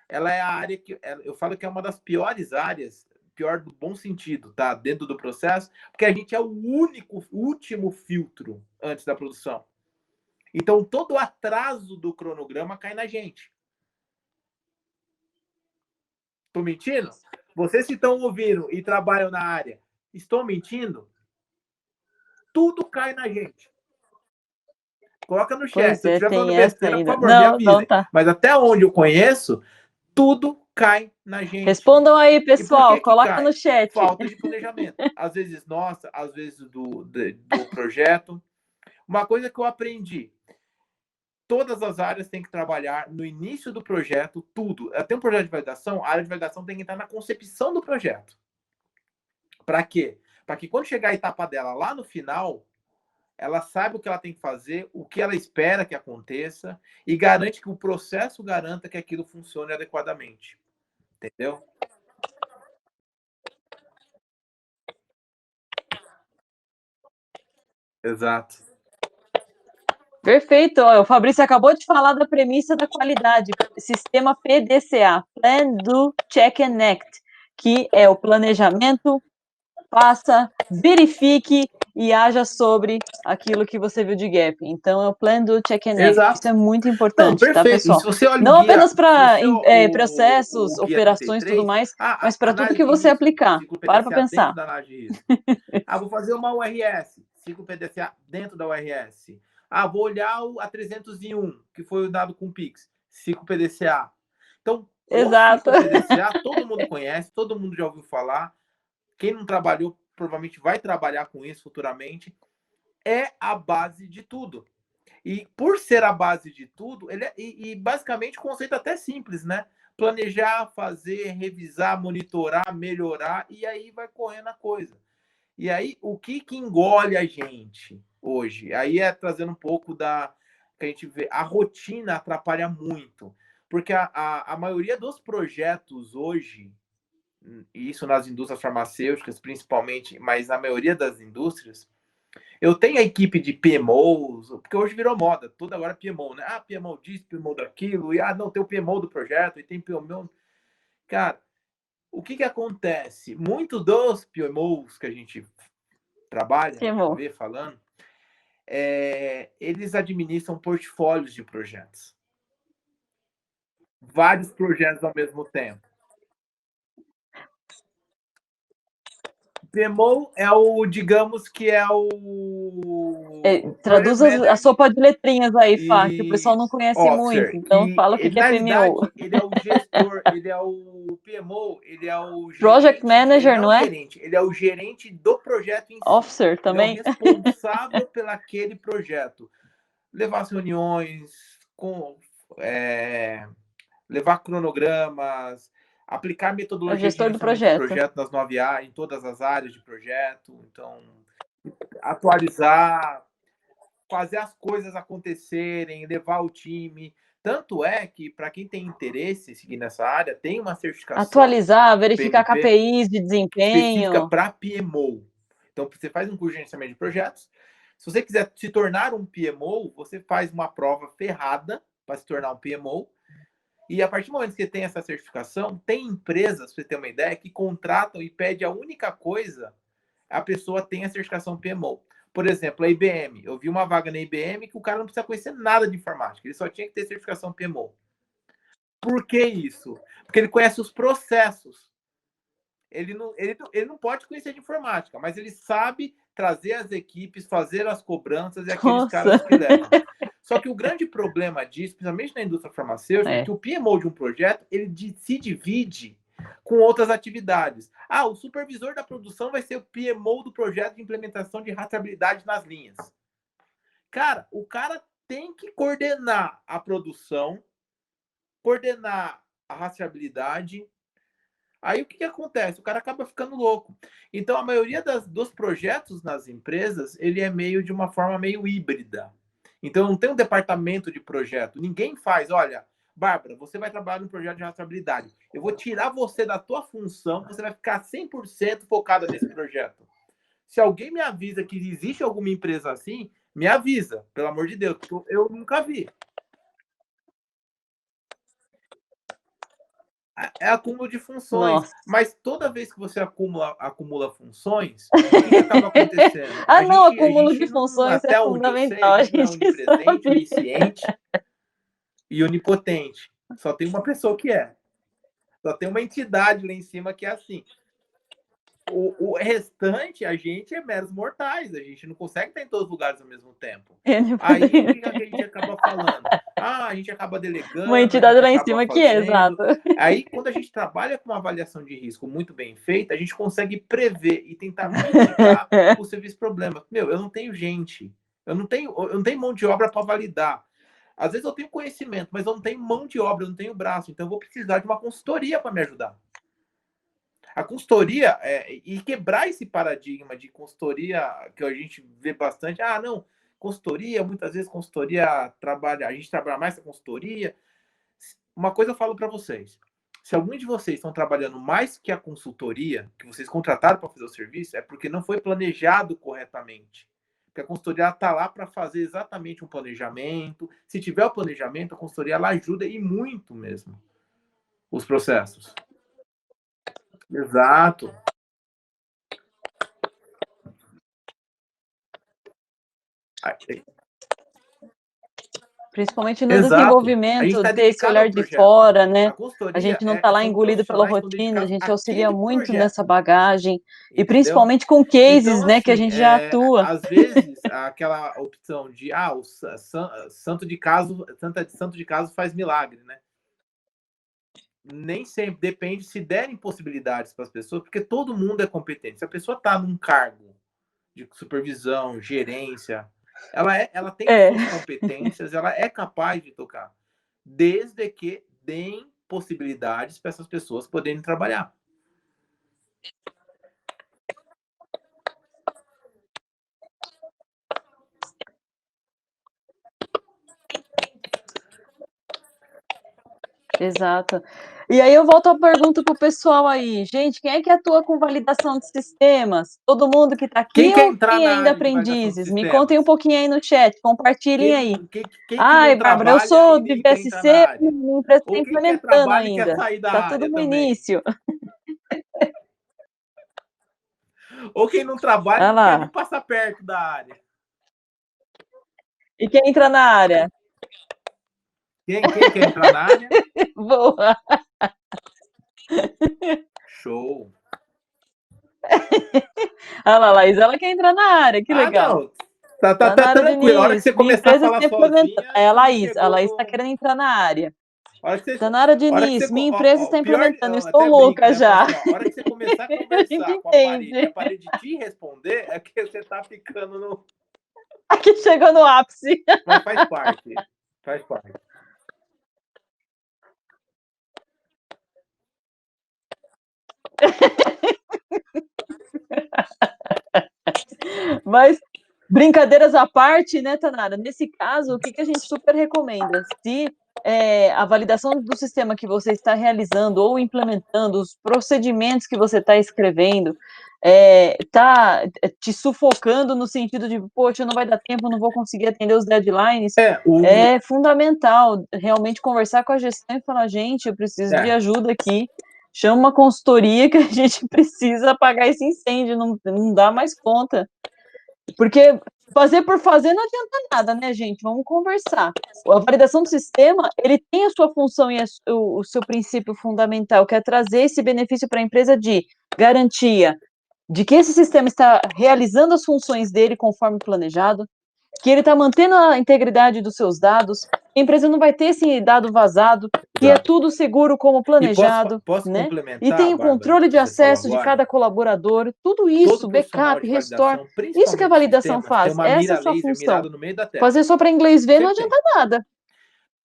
ela é a área que eu falo que é uma das piores áreas, pior do bom sentido, tá? Dentro do processo, porque a gente é o último filtro antes da produção. Então todo o atraso do cronograma cai na gente. Tô mentindo? Vocês que estão ouvindo e trabalham na área, estão mentindo? Tudo cai na gente. Coloca no chat. Pois Se eu é, estiver tem falando essa besteira, por ainda. favor, me Não, não avisem. tá. Mas até onde eu conheço, tudo cai na gente. Respondam aí, E por pessoal. que Coloca no cai? chat. Falta de planejamento. Às vezes nossa, às vezes do projeto. Uma coisa que eu aprendi. todas as áreas têm que trabalhar no início do projeto, tudo. Tem um projeto de validação, a área de validação tem que entrar na concepção do projeto. Para quê? Para que quando chegar a etapa dela lá no final, ela saiba o que ela tem que fazer, o que ela espera que aconteça e garante que o processo garanta que aquilo funcione adequadamente. Entendeu? Exato. Perfeito. Ó, o Fabrício acabou de falar da premissa da qualidade, sistema PDCA, Plan, Do, Check and Act, que é o planejamento, faça, verifique e haja sobre aquilo que você viu de gap. Então, é o Plan, Do, Check and Act. Exato. Isso é muito Não, importante, tá, perfeito. E pessoal? se você olha Não o guia, apenas para o processos, guia operações e tudo 33, mais, mas para tudo análise que de você risco, aplicar. ciclo Para PDCA pensar. dentro da análise de risco. Vou fazer uma URS, ciclo PDCA dentro da URS. Vou olhar a 301, que foi o dado com o Pix, ciclo PDCA. Então, Exato. o ciclo PDCA, todo mundo conhece, todo mundo já ouviu falar. Quem não trabalhou, provavelmente vai trabalhar com isso futuramente. É a base de tudo. E por ser a base de tudo, e basicamente o conceito até simples, né? Planejar, fazer, revisar, monitorar, melhorar, e aí vai correndo a coisa. E aí, o que engole a gente hoje? Aí trazendo um pouco da que a gente vê, a rotina atrapalha muito. Porque a maioria dos projetos hoje, e isso nas indústrias farmacêuticas principalmente, mas na maioria das indústrias, eu tenho a equipe de PMOs, porque hoje virou moda, tudo agora é PMO, né? PMO disso, PMO daquilo, e não, tem o PMO do projeto, e tem PMO. Cara, o que acontece? Muitos dos PMOs que a gente trabalha, vê falando, eles administram portfólios de projetos. Vários projetos ao mesmo tempo. PMO é digamos que é o... Traduza a sopa de letrinhas aí, Fá, que o pessoal não conhece Officer, muito. Então, fala o que é na PMO. realidade, ele é o gestor, ele é o PMO, ele é o gerente, Project Manager, ele não é? Gerente, ele é o gerente do projeto em si. Officer também. Ele é o responsável pelo aquele projeto. Levar as reuniões, levar cronogramas, aplicar metodologia de gerenciamento de projeto nas 9A, em todas as áreas de projeto. Então, atualizar, fazer as coisas acontecerem, levar o time. Tanto é que, para quem tem interesse em seguir nessa área, tem uma certificação. Atualizar, verificar PMP, KPIs de desempenho. Específica para PMO. Então, você faz um curso de gerenciamento de projetos. Se você quiser se tornar um PMO, você faz uma prova ferrada para se tornar um PMO. E a partir do momento que você tem essa certificação, tem empresas, para você ter uma ideia, que contratam e pedem a única coisa, a pessoa tem a certificação PMO. Por exemplo, a IBM. Eu vi uma vaga na IBM que o cara não precisa conhecer nada de informática. Ele só tinha que ter certificação PMO. Por que isso? Porque ele conhece os processos. Ele não pode conhecer de informática, mas ele sabe trazer as equipes, fazer as cobranças e aqueles caras que levam. Só que o grande problema disso, principalmente na indústria farmacêutica, é que o PMO de um projeto, ele se divide com outras atividades. O supervisor da produção vai ser o PMO do projeto de implementação de rastreabilidade nas linhas. Cara, o cara tem que coordenar a produção, coordenar a rastreabilidade. Aí o que acontece? O cara acaba ficando louco. Então, a maioria dos projetos nas empresas, ele é meio de uma forma meio híbrida. Então, não tem um departamento de projeto. Ninguém faz, olha, Bárbara, você vai trabalhar no projeto de rastreabilidade. Eu vou tirar você da tua função, você vai ficar 100% focada nesse projeto. Se alguém me avisa que existe alguma empresa assim, me avisa, pelo amor de Deus, porque eu nunca vi. É acúmulo de funções. Nossa. Mas toda vez que você acumula funções, o que acaba acontecendo? O acúmulo de funções é fundamental. A gente não é onipresente, onisciente e onipotente. Só tem uma pessoa que é. Só tem uma entidade lá em cima que é assim. O restante, a gente é meros mortais. A gente não consegue estar em todos os lugares ao mesmo tempo. Aí, o que a gente acaba falando? A gente acaba delegando. Uma entidade lá em cima que é, exato. Aí, quando a gente trabalha com uma avaliação de risco muito bem feita, a gente consegue prever e tentar mitigar possíveis problemas. Eu não tenho gente. Eu não tenho mão de obra para validar. Às vezes eu tenho conhecimento, mas eu não tenho mão de obra, eu não tenho braço, então eu vou precisar de uma consultoria para me ajudar. A consultoria, e quebrar esse paradigma de consultoria que a gente vê bastante, não, consultoria, muitas vezes consultoria trabalha, a gente trabalha mais com consultoria. Uma coisa eu falo para vocês, se algum de vocês estão trabalhando mais que a consultoria, que vocês contrataram para fazer o serviço, é porque não foi planejado corretamente. Porque a consultoria está lá para fazer exatamente um planejamento. Se tiver o planejamento, a consultoria ela ajuda e muito mesmo os processos. Exato. Principalmente no Exato. A gente desenvolvimento, está ter esse dedicado olhar ao de projeto. fora, A né? A consultoria gente não está lá são engolido pela profissionais que estão rotina, a dedicados gente auxilia àquele muito nessa projeto. bagagem, e Entendeu? principalmente com Então, cases, né, que a assim, gente já atua. às vezes, aquela opção de o santo de caso faz milagre, né? Nem sempre, depende se derem possibilidades para as pessoas, porque todo mundo é competente. Se a pessoa está num cargo de supervisão, gerência, ela tem É, suas competências, ela é capaz de tocar, desde que deem possibilidades para essas pessoas poderem trabalhar. exato. E aí eu volto à pergunta para o pessoal aí, gente, quem é que atua com validação de sistemas? Todo mundo que está Quem aqui quer ou entrar tem na ainda área de validação de aprendizes? Me contem um sistemas? pouquinho aí no chat, compartilhem aí. Quem que não Ai, Bárbara, eu trabalha sou e de nem quer entrar na BSC, área? minha empresa está Ou quem quer implementando trabalho e quer ainda. sair da Está tudo área no também? início. Ou quem não trabalha e Olha não quer nem lá. passar perto da área? E quem entra na área? Quem quer entrar na área? Boa. Show. Olha lá, Laís, ela quer entrar na área, que legal. Não. Tá Tanara tranquilo. A hora que Diniz, você minha começar a empresa falar está implementando. sozinha, É você A chegou Laís está no. querendo entrar na área. A hora que você. Tanara A hora que você. Diniz, minha empresa está Pior, implementando, eu eu estou até brinco, louca né? Eu falo já. assim, a hora que você começar a A gente conversar com a entende. parede te responder, é que você tá ficando no. Aqui chegou no ápice. Mas faz parte. Faz parte. Mas, brincadeiras à parte, né, Tanara? Nesse caso, o que a gente super recomenda? Se a validação do sistema que você está realizando ou implementando, os procedimentos que você está escrevendo, está te sufocando no sentido de, poxa, não vai dar tempo, não vou conseguir atender os deadlines, é fundamental realmente conversar com a gestão e falar, gente, eu preciso de ajuda aqui, chama uma consultoria que a gente precisa apagar esse incêndio, não dá mais conta. Porque fazer por fazer não adianta nada, né, gente? Vamos conversar. A validação do sistema, ele tem a sua função e o seu princípio fundamental, que é trazer esse benefício para a empresa de garantia de que esse sistema está realizando as funções dele conforme planejado, que ele está mantendo a integridade dos seus dados, a empresa não vai ter esse dado vazado, que é tudo seguro como E planejado, posso né? E complementar, tem o Bárbara, controle que de você falou acesso de agora? cada colaborador, tudo Todo isso, profissional backup, de restore, validação, isso que a principalmente de validação sistemas, tem faz, uma essa é mira a sua laser função. mirada no meio da testa. Fazer só para inglês ver não Sempre tem. adianta nada.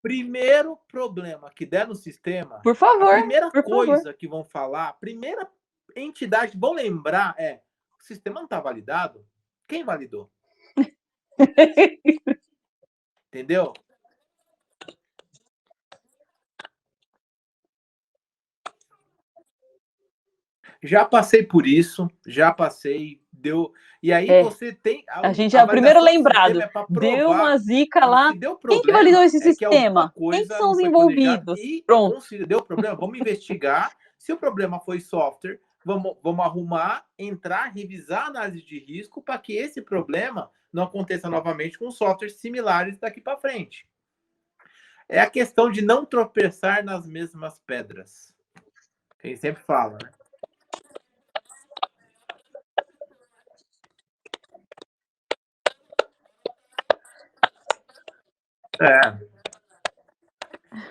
Primeiro problema que der no sistema, Por a favor, primeira por favor. coisa que vão falar, a primeira entidade que vão lembrar é: o sistema não está validado? Quem validou? Entendeu? Já passei por isso, já passei, deu. E aí você tem A gente é a o primeiro validação do sistema lembrado. é para Deu uma provar zica que lá. se deu Quem que validou problema esse é que alguma sistema? Quem que coisa são não os foi planejada envolvidos? e Pronto. se deu problema, vamos investigar. Se o problema foi software, vamos arrumar, entrar, revisar a análise de risco para que esse problema não aconteça novamente com softwares similares daqui para frente. É a questão de não tropeçar nas mesmas pedras. Quem sempre fala, né?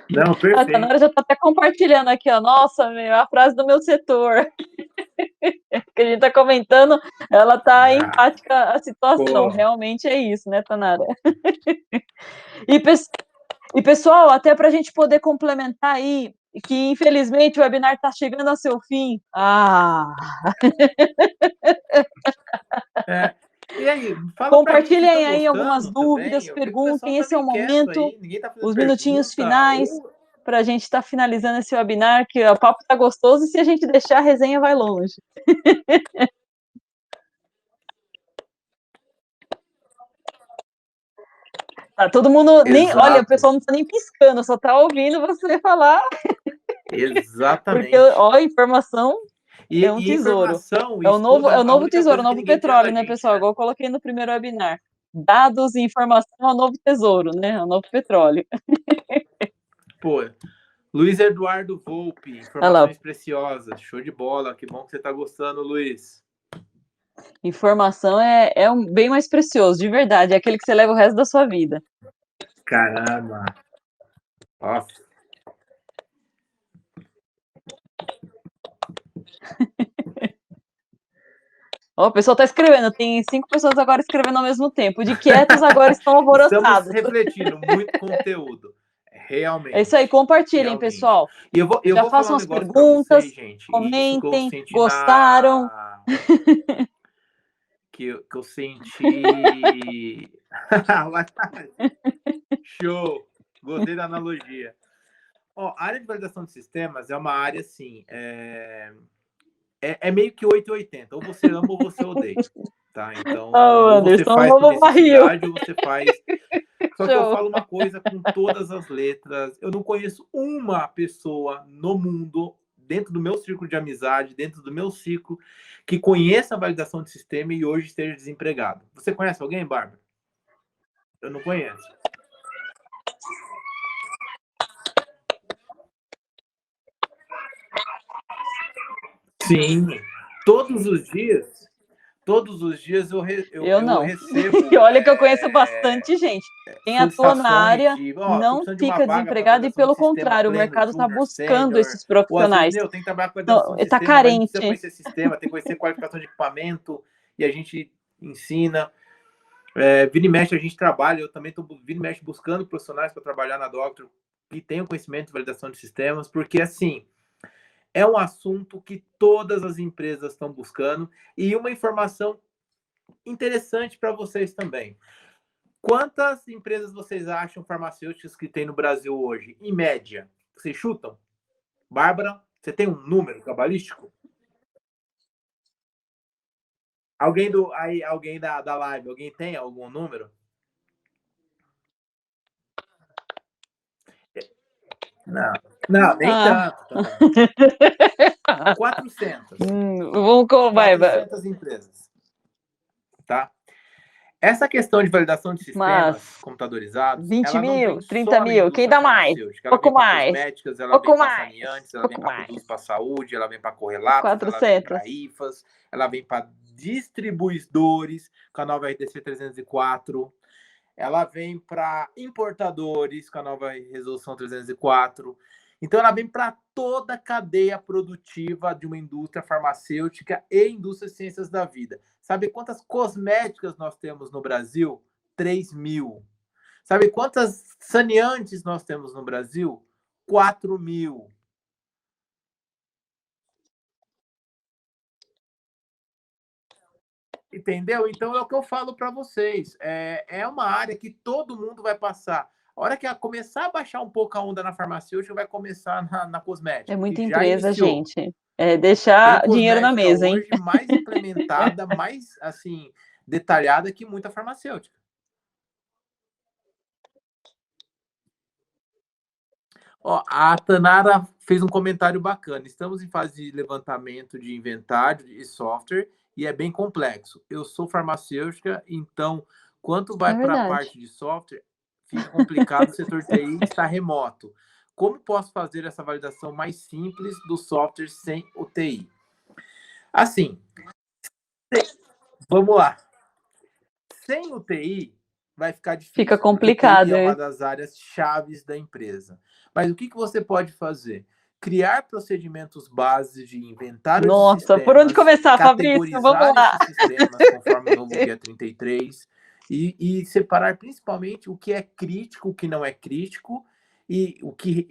Não, perfeito. A Tanara já está até compartilhando aqui, ó. Nossa, a frase do meu setor. Que a gente está comentando, ela está empática à situação. Realmente é isso, né, Tanara? E E, pessoal, até para a gente poder complementar aí, que infelizmente o webinar está chegando ao seu fim. E aí, fala para mim se estão Compartilhem aí algumas gostando dúvidas, também. Eu vi que o pessoal perguntem, tá esse é o meio quieto momento, aí, ninguém tá fazendo os minutinhos pergunta. finais para a gente estar finalizando esse webinar, que o papo está gostoso e se a gente deixar, a resenha vai longe. Tá todo mundo, nem, olha, o pessoal não está nem piscando, só está ouvindo você falar. Exatamente. Porque, ó, informação é um tesouro. Informação, É o novo tesouro, o novo petróleo, né, gente, pessoal? Igual eu coloquei no primeiro webinar. Dados e informação é o novo tesouro, né? É o novo petróleo. Pô, Luiz Eduardo Volpe, informações preciosas, show de bola, que bom que você está gostando, Luiz. Informação é um bem mais precioso, de verdade, é aquele que você leva o resto da sua vida. Caramba! Nossa! Ó, o pessoal está escrevendo, tem 5 pessoas agora escrevendo ao mesmo tempo, de quietos agora estão alvoroçados. Estamos refletindo, muito conteúdo. Realmente. É isso aí, compartilhem, realmente. pessoal. Eu Já vou façam falar um as negócio perguntas, pra vocês, gente. comentem, Isso que eu senti gostaram. que eu senti... Show! Gostei da analogia. Ó, a área de validação de sistemas é uma área, assim, é meio que 880. Ou você ama ou você odeia. Tá? Então, ou você faz por necessidade ou você faz... Só que eu falo uma coisa com todas as letras. Eu não conheço uma pessoa no mundo, dentro do meu círculo de amizade, dentro do meu ciclo, que conheça a validação de sistema e hoje esteja desempregado. Você conhece alguém, Bárbara? Eu não conheço. Sim, todos os dias eu recebo. E olha que eu conheço bastante gente. Quem atua na área não fica desempregado e, pelo contrário, o mercado está buscando esses profissionais. Ou às vezes, tem que trabalhar com validação de Está sistema, mas não carente. precisa conhecer sistema, tem que conhecer qualificação de equipamento e a gente ensina. Vira e mexe, a gente trabalha, eu também estou vira e mexe buscando profissionais para trabalhar na Doctor que tenham conhecimento de validação de sistemas, porque assim, é um assunto que todas as empresas estão buscando e uma informação interessante para vocês também. Quantas empresas vocês acham farmacêuticas que tem no Brasil hoje? Em média, vocês chutam? Bárbara, você tem um número cabalístico? Alguém da live, alguém tem algum número? Não, nem tanto também. 400. Vai. 400 empresas. Tá? Essa questão de validação de sistemas computadorizados, 20 mil, 30 mil, quem dá mais? Pouco mais. Cosméticas, ela vem para saneantes, ela vem para produtos para saúde, ela vem para correlatos, ela vem para IFAs, ela vem para distribuidores, com a nova RDC 304, ela vem para importadores, com a nova resolução 304. Então, ela vem para toda a cadeia produtiva de uma indústria farmacêutica e indústria de ciências da vida. Sabe quantas cosméticas nós temos no Brasil? 3.000. Sabe quantas saneantes nós temos no Brasil? 4.000. Entendeu? Então, é o que eu falo para vocês. É uma área que todo mundo vai passar. A hora que começar a baixar um pouco a onda na farmacêutica, vai começar na cosmética. É muita empresa, gente. Deixar dinheiro na mesa, hein? Hoje mais implementada, mais assim, detalhada que muita farmacêutica. Ó, a Tanara fez um comentário bacana. Estamos em fase de levantamento de inventário e software e é bem complexo. Eu sou farmacêutica, então, quanto vai para a parte de software, fica complicado, o setor TI está remoto. Como posso fazer essa validação mais simples do software sem o TI? Assim, vamos lá. Sem o TI, vai ficar difícil. Fica complicado. TI é uma das áreas chaves da empresa. Mas o que você pode fazer? Criar procedimentos básicos de inventário de sistemas. Por onde começar, Fabrício? Vamos lá. Esses sistemas, conforme o novo guia 33. e separar principalmente o que é crítico, o que não é crítico, e o que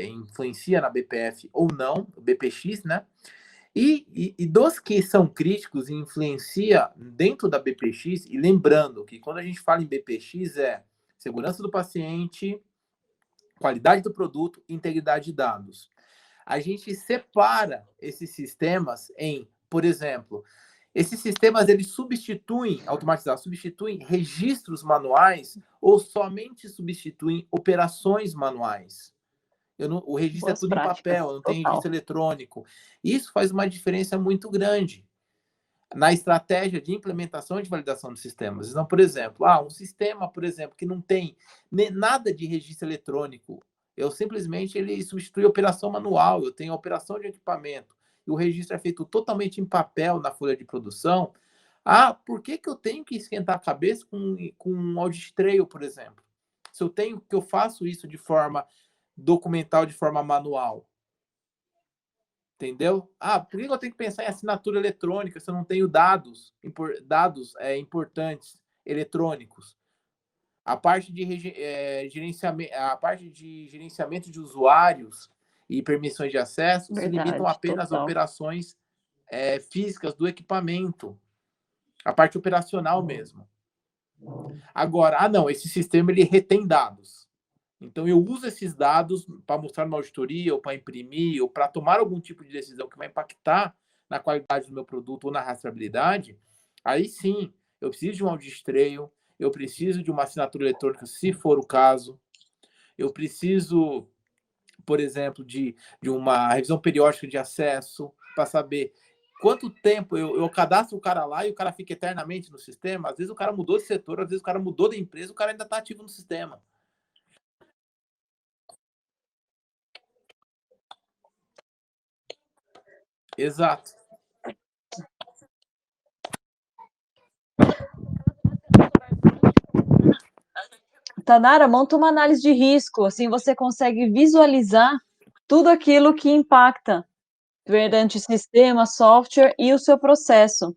influencia na BPF ou não, o BPX, né? E dos que são críticos e influencia dentro da BPX, e lembrando que quando a gente fala em BPX é segurança do paciente, qualidade do produto, integridade de dados. A gente separa esses sistemas em, por exemplo, esses sistemas eles substituem registros manuais ou somente substituem operações manuais. O registro é Boas tudo em práticas, papel, não tem total. registro eletrônico. Isso faz uma diferença muito grande na estratégia de implementação e de validação de sistemas. Então, por exemplo, um sistema, por exemplo, que não tem nada de registro eletrônico, ele substitui a operação manual, eu tenho a operação de equipamento, e o registro é feito totalmente em papel na folha de produção. Por que eu tenho que esquentar a cabeça com um audit trail, por exemplo? Se eu faço isso de forma documental, de forma manual. Entendeu? Por que eu tenho que pensar em assinatura eletrônica se eu não tenho dados importantes eletrônicos? A parte de gerenciamento de usuários e permissões de acesso se limitam Verdade, apenas a total. operações físicas do equipamento, a parte operacional mesmo. Agora, não, esse sistema ele retém dados. Então, eu uso esses dados para mostrar uma auditoria, ou para imprimir, ou para tomar algum tipo de decisão que vai impactar na qualidade do meu produto ou na rastreabilidade. Aí sim, eu preciso de um audit trail, eu preciso de uma assinatura eletrônica, se for o caso. Eu preciso, por exemplo, de uma revisão periódica de acesso, para saber quanto tempo eu cadastro o cara lá e o cara fica eternamente no sistema. Às vezes o cara mudou de setor, às vezes o cara mudou da empresa, o cara ainda está ativo no sistema. Exato. Tanara, monta uma análise de risco, assim você consegue visualizar tudo aquilo que impacta durante o sistema, software e o seu processo.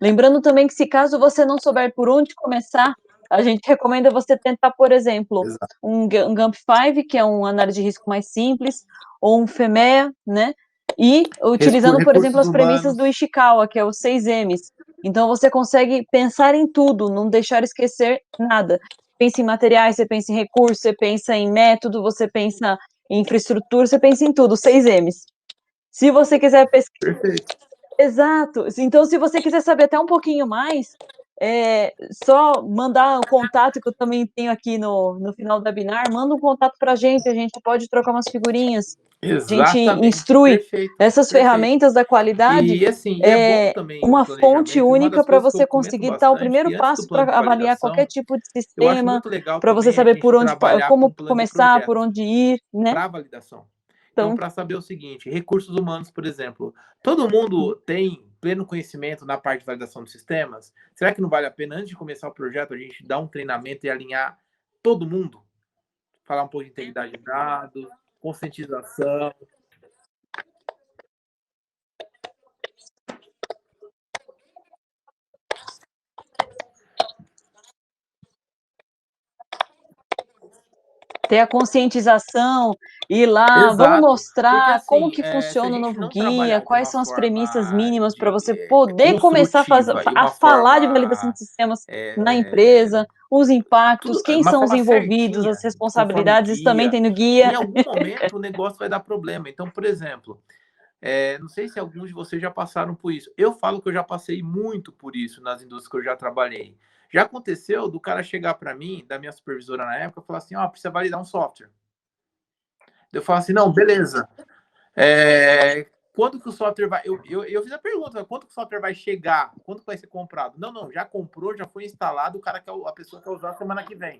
Lembrando também que se caso você não souber por onde começar, a gente recomenda você tentar, por exemplo, Exato. um GAMP5, que é uma análise de risco mais simples, ou um FEMEA, né? E utilizando, por exemplo, Recursos as premissas do humanos. Ishikawa, que é os 6 M's. Então você consegue pensar em tudo, não deixar esquecer nada. Pensa em materiais, você pensa em recursos, você pensa em método, você pensa em infraestrutura, você pensa em tudo, 6 M's. Se você quiser pesquisar. Perfeito. Exato. Então, se você quiser saber até um pouquinho mais, só mandar o contato que eu também tenho aqui no final do webinar, manda um contato para a gente pode trocar umas figurinhas. A gente Exatamente. instrui Perfeito. essas Perfeito. ferramentas da qualidade, E assim, e é bom é também o uma fonte planejamento. E uma única das para coisas que eu você comento conseguir dar o bastante, primeiro que antes do passo plano de para avaliar qualquer validação, tipo de eu acho sistema, muito legal para você também a saber por gente onde, trabalhar com como plano de começar, por projeto onde ir, né? para validação. Então, Então, para saber o seguinte, recursos humanos, por exemplo, todo mundo tem pleno conhecimento na parte de validação de sistemas? Será que não vale a pena, antes de começar o projeto, a gente dar um treinamento e alinhar todo mundo? Falar um pouco de integridade de dados, conscientização. ter a conscientização, ir lá, vamos Exato. Porque, mostrar como assim, que se a funciona o gente novo não guia, trabalhar de quais uma são as premissas forma mínimas para você poder começar construtiva e a uma falar de validação forma, de sistemas na empresa, os impactos, quem uma são os forma envolvidos, as certinha, conforme responsabilidades, isso também guia, tem no em guia. algum momento o negócio vai dar problema. Então, por exemplo, não sei se alguns de vocês já passaram por isso. Eu falo que eu já passei muito por isso nas indústrias que eu já trabalhei. Já aconteceu do cara chegar para mim, da minha supervisora na época, falar assim: precisa validar um software. Eu falo assim: não, beleza. Quando que o software vai. Eu fiz a pergunta: quando que o software vai chegar? Quando que vai ser comprado? Não, não, já comprou, já foi instalado, a pessoa quer usar semana que vem.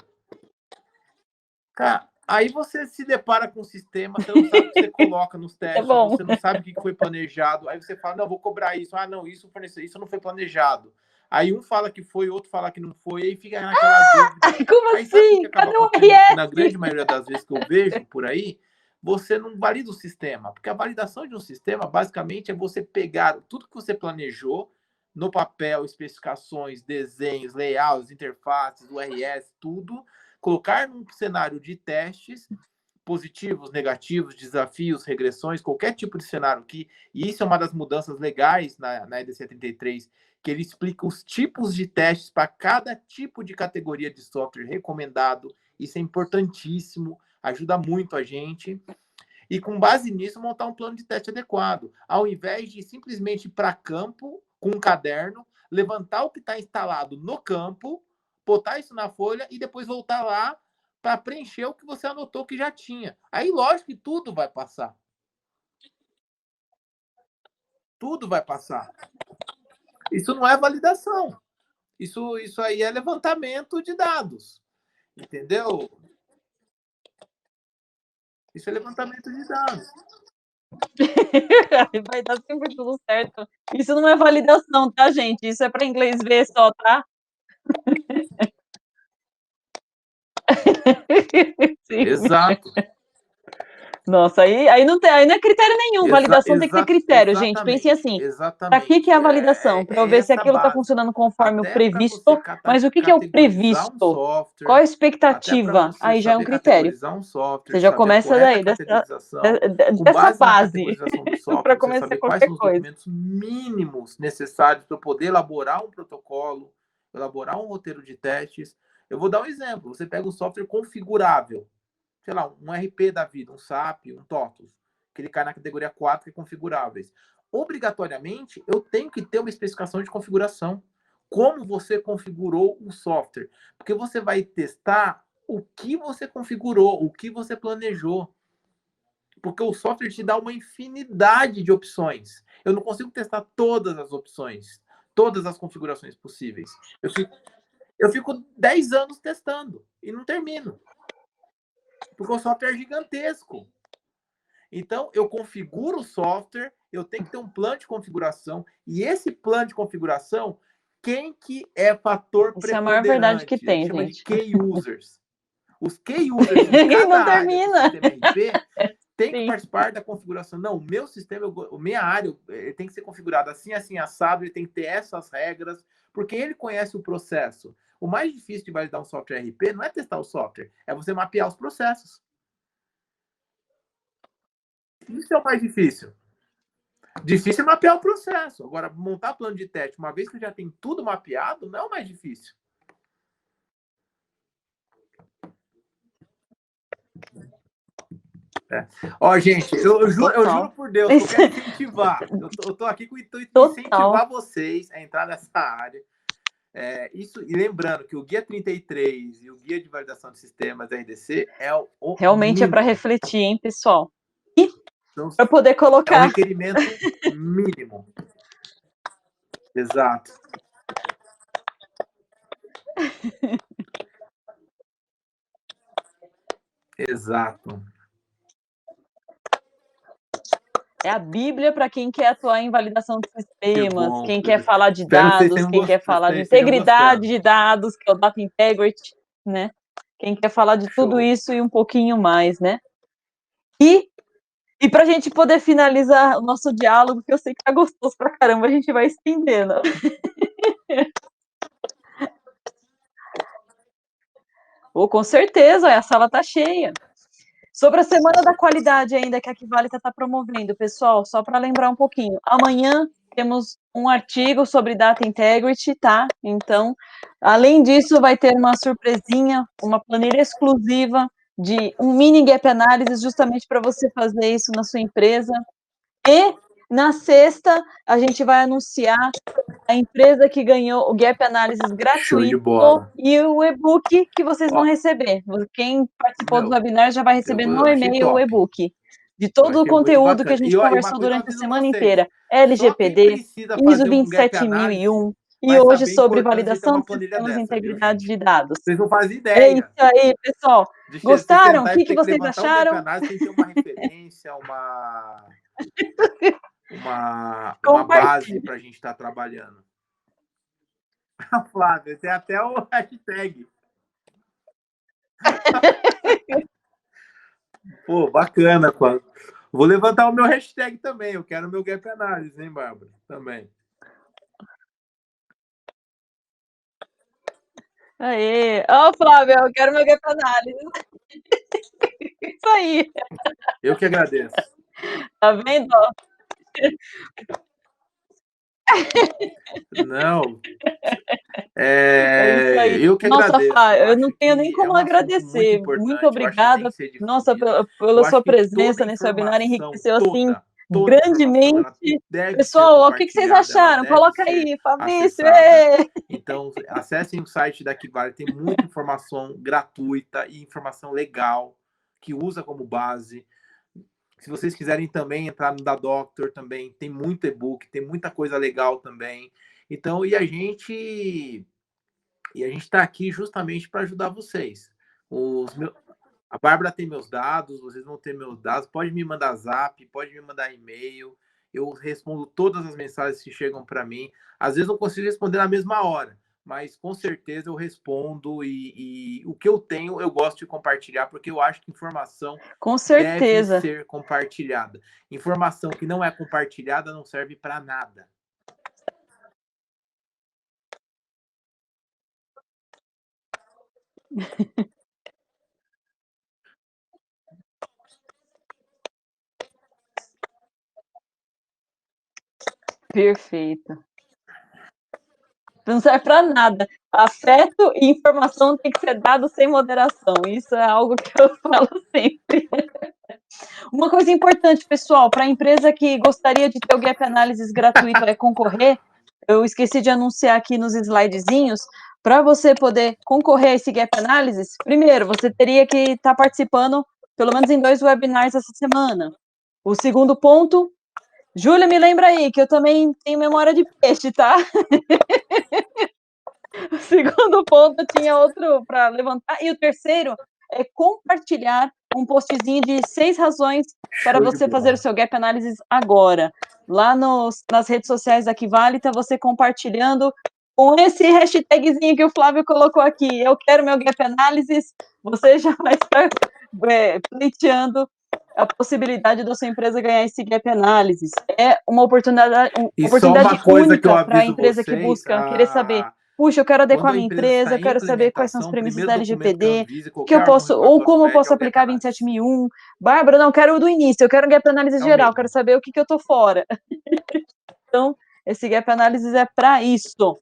Cara, aí você se depara com o sistema, você não sabe o que você coloca nos É testes, bom. você não sabe o que foi planejado, aí você fala, não, vou cobrar isso. Não, isso não foi planejado. Aí um fala que foi, outro fala que não foi, aí fica naquela dúvida. Como Aí sabe o que assim? acaba Cadê o acontecendo? Na RS? grande maioria das vezes que eu vejo por aí, você não valida o sistema, porque a validação de um sistema, basicamente, é você pegar tudo que você planejou, no papel, especificações, desenhos, layouts, interfaces, URS, tudo, colocar num cenário de testes, positivos, negativos, desafios, regressões, qualquer tipo de cenário que, e isso é uma das mudanças legais na EDC 33, que ele explica os tipos de testes para cada tipo de categoria de software recomendado. Isso é importantíssimo, ajuda muito a gente. E com base nisso, montar um plano de teste adequado, ao invés de simplesmente ir para campo com um caderno, levantar o que está instalado no campo, botar isso na folha e depois voltar lá para preencher o que você anotou que já tinha. Aí, lógico que tudo vai passar. Tudo vai passar. Isso não é validação. Isso aí é levantamento de dados. Entendeu? Isso é levantamento de dados. Vai dar sempre tudo certo. Isso não é validação, tá, gente? Isso é para inglês ver só, tá? Sim. Exato. Nossa, aí não é critério nenhum. Validação tem que ter critério, gente. Pensem assim. Para que é a validação? Para eu ver se aquilo está funcionando conforme o previsto. Mas o que é o previsto? software, Qual a expectativa? Aí já é um critério. Um software, você já começa daí, dessa base, para começar qualquer quais são os coisa. documentos mínimos necessários para eu poder elaborar um protocolo, elaborar um roteiro de testes. Eu vou dar um exemplo. Você pega um software configurável, sei lá, um RP da vida, um SAP, um TOTOS, que ele cai na categoria 4, que é configuráveis. Obrigatoriamente, eu tenho que ter uma especificação de configuração. Como você configurou o software. Porque você vai testar o que você configurou, o que você planejou. Porque o software te dá uma infinidade de opções. Eu não consigo testar todas as opções, todas as configurações possíveis. Eu fico 10 anos testando e não termino. Porque o software é gigantesco. Então, eu configuro o software, eu tenho que ter um plano de configuração, e esse plano de configuração, quem que é fator preponderante? Isso é a maior verdade que tem, chama gente. de key users. Os key users de cada não área termina. do sistema RP tem que participar da configuração. Não, o meu sistema, a minha área, tem que ser configurado assim, assim, assado, ele tem que ter essas regras, porque ele conhece o processo. O mais difícil de validar um software RP não é testar o software, é você mapear os processos. Isso é o mais difícil. Difícil é mapear o processo. Agora, montar plano de teste, uma vez que já tem tudo mapeado, não é o mais difícil. Ó, gente, eu juro por Deus, eu quero incentivar. Eu tô aqui com o intuito de incentivar vocês a entrar nessa área. Isso, e lembrando que o Guia 33 e o Guia de Validação de Sistemas RDC é o realmente mínimo. É para refletir, hein, pessoal? E então, para poder colocar... É um requerimento mínimo. Exato. Exato. É a Bíblia para quem quer atuar em validação de sistemas, quem quer falar de dados, quem quer falar de integridade de dados, que é o Data Integrity, né? Quem quer falar de tudo isso e um pouquinho mais, né? E para a gente poder finalizar o nosso diálogo, que eu sei que tá gostoso pra caramba, a gente vai estendendo. Com certeza, a sala tá cheia. Sobre a Semana da Qualidade ainda, que a Aquvalita está promovendo, pessoal, só para lembrar um pouquinho. Amanhã temos um artigo sobre Data Integrity, tá? Então, além disso, vai ter uma surpresinha, uma planilha exclusiva de um mini gap analysis, justamente para você fazer isso na sua empresa. E, na sexta, a gente vai anunciar a empresa que ganhou o Gap Analysis gratuito e o e-book que vocês vão receber. Quem participou dos webinars já vai receber no e-mail o e-book de todo o conteúdo que a gente conversou durante a semana inteira. LGPD, ISO 27001 e hoje sobre validação de sistemas e integridade de dados. Vocês não fazem ideia. É isso aí, pessoal. Gostaram? O que vocês acharam? Tem que ter uma referência, uma base para a gente estar trabalhando. Flávia, tem até o hashtag. Pô, bacana, Flávia. Vou levantar o meu hashtag também. Eu quero o meu Gap Analysis, hein, Bárbara? Também. Aê! Ó, Flávio, eu quero meu gap análise. Isso aí, Eu que agradeço. tá vendo? Não, É isso aí. eu que Nossa, agradeço. Fá, Eu eu não acho tenho nem que é como um assunto muito agradecer. Muito importante, eu acho que tem obrigada, que ser nossa, difundido. pela Eu sua acho que toda presença nesse webinar, informação, enriqueceu, assim, toda informação, grandemente. ela deve ser Pessoal, o que que vocês compartilhada, ela acharam? deve Coloca ser aí, Fabrício, acessada. ê! Então, acessem o site da Kivale, tem muita informação gratuita e informação legal que usa como base. Se vocês quiserem também entrar no da Doctor também, tem muito e-book, tem muita coisa legal também. Então, e a gente está aqui justamente para ajudar vocês. A Bárbara tem meus dados, vocês vão ter meus dados. Pode me mandar zap, pode me mandar e-mail. Eu respondo todas as mensagens que chegam para mim. Às vezes eu consigo responder na mesma hora, mas com certeza eu respondo. E o que eu tenho, eu gosto de compartilhar, porque eu acho que informação Com deve certeza. ser compartilhada. Informação que não é compartilhada não serve para nada. Perfeito. Não serve para nada. Afeto e informação tem que ser dado sem moderação. Isso é algo que eu falo sempre. Uma coisa importante, pessoal, para a empresa que gostaria de ter o Gap Analysis gratuito é concorrer, eu esqueci de anunciar aqui nos slidezinhos, para você poder concorrer a esse Gap Analysis, primeiro, você teria que estar participando pelo menos em 2 webinars essa semana. O segundo ponto, Júlia, me lembra aí, que eu também tenho memória de peixe, tá? O segundo ponto tinha outro para levantar. E o terceiro é compartilhar um postzinho de 6 razões para Show de você fazer o bola. seu Gap Analysis agora. Lá nas redes sociais da Kivalita, você compartilhando com esse hashtagzinho que o Flávio colocou aqui. Eu quero meu Gap Analysis. Você já vai estar pleiteando a possibilidade da sua empresa ganhar esse Gap Analysis. É uma E só oportunidade uma coisa que eu única para a aviso empresa que vocês, busca querer saber, puxa, eu quero quando adequar a minha empresa empresa, está eu em quero saber quais são as implementação, o premissas primeiro da documento que a LGPD, Anvisa e que eu qualquer órgão posso, ou regulatório como eu pede é posso o Gap aplicar Analysis. 27001. Bárbara, não, quero o do início, eu quero um Gap Analysis É o geral, quero mesmo. saber o que eu tô fora. Então, esse Gap Analysis é para isso.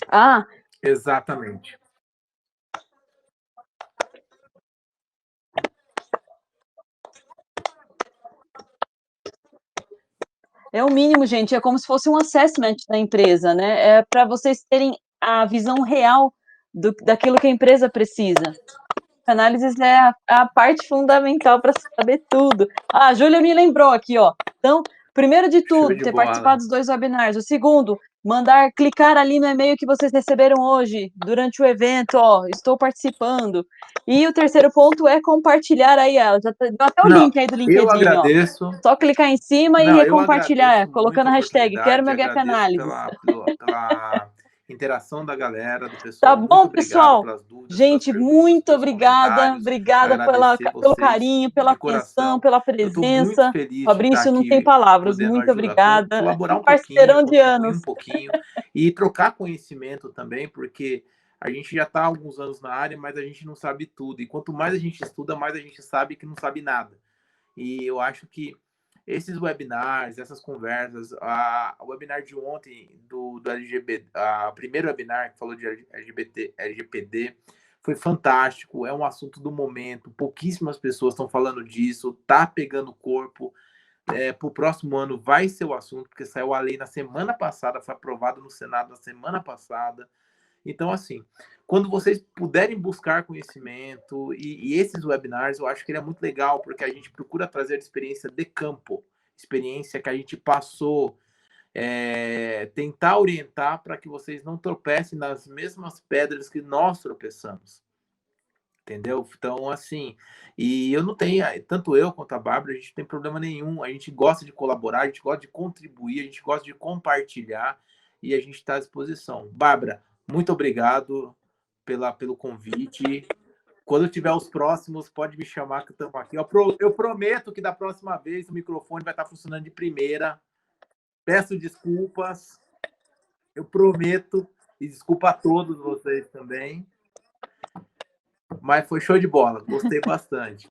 Ah, Exatamente. é o mínimo, gente, é como se fosse um assessment da empresa, né? É para vocês terem a visão real daquilo que a empresa precisa. Análise é a parte fundamental para saber tudo. Ah, a Júlia me lembrou aqui, ó. Então, primeiro de Show tudo, de ter participado bola. dos 2 webinars. O segundo, clicar ali no e-mail que vocês receberam hoje, durante o evento, ó, estou participando. E o terceiro ponto é compartilhar aí, ó, já deu até o Não, link aí do eu LinkedIn, ó. agradeço. Só clicar em cima e Não, eu recompartilhar, agradeço muito colocando a a hashtag quero oportunidade, meu gap agradeço analysis. pela interação da galera, do Tá pessoal. Muito bom, obrigado pessoal? pelas dúvidas, pelas Gente, perguntas, muito pelos obrigada. comentários. Obrigada Agradecer pelo vocês carinho, pela de atenção, coração. pela Eu estou muito presença. feliz de estar Fabrício, não tem aqui palavras. podendo Muito ajudar, obrigada. colaborar um pouquinho, Parceirão de contribuir anos. um pouquinho e trocar conhecimento também, porque a gente já está há alguns anos na área, mas a gente não sabe tudo. E quanto mais a gente estuda, mais a gente sabe que não sabe nada. E eu acho que esses webinars, essas conversas, o webinar de ontem do LGBT, a primeiro webinar que falou de LGBT, LGPD, foi fantástico, é um assunto do momento, pouquíssimas pessoas estão falando disso, tá pegando corpo, para o próximo ano vai ser o assunto, porque saiu a lei na semana passada, foi aprovado no Senado na semana passada. Então, assim, quando vocês puderem buscar conhecimento e esses webinars, eu acho que ele é muito legal, porque a gente procura trazer experiência de campo, experiência que a gente passou, tentar orientar para que vocês não tropecem nas mesmas pedras que nós tropeçamos. Entendeu? Então, assim, e eu não tenho, tanto eu quanto a Bárbara, a gente não tem problema nenhum. A gente gosta de colaborar, a gente gosta de contribuir, a gente gosta de compartilhar e a gente está à disposição. Bárbara, muito obrigado pelo convite. Quando tiver os próximos, pode me chamar que estamos aqui. Eu prometo que da próxima vez o microfone vai estar funcionando de primeira. Peço desculpas, eu prometo, e desculpa a todos vocês também. mas foi show de bola, gostei bastante.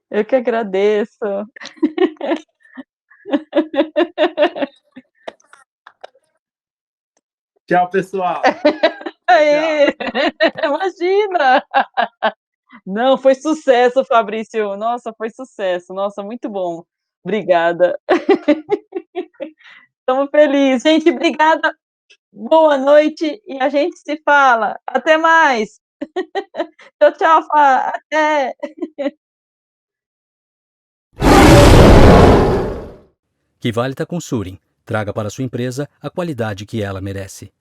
Eu que agradeço. Tchau, pessoal. Aê! Tchau. Imagina! Não, foi sucesso, Fabrício. Nossa, foi sucesso. Nossa, muito bom. Obrigada. Estamos felizes. Gente, obrigada. Boa noite e a gente se fala. Até mais. Tchau, tchau, Fá. Até. Kivalita Consulting. Traga para sua empresa a qualidade que ela merece.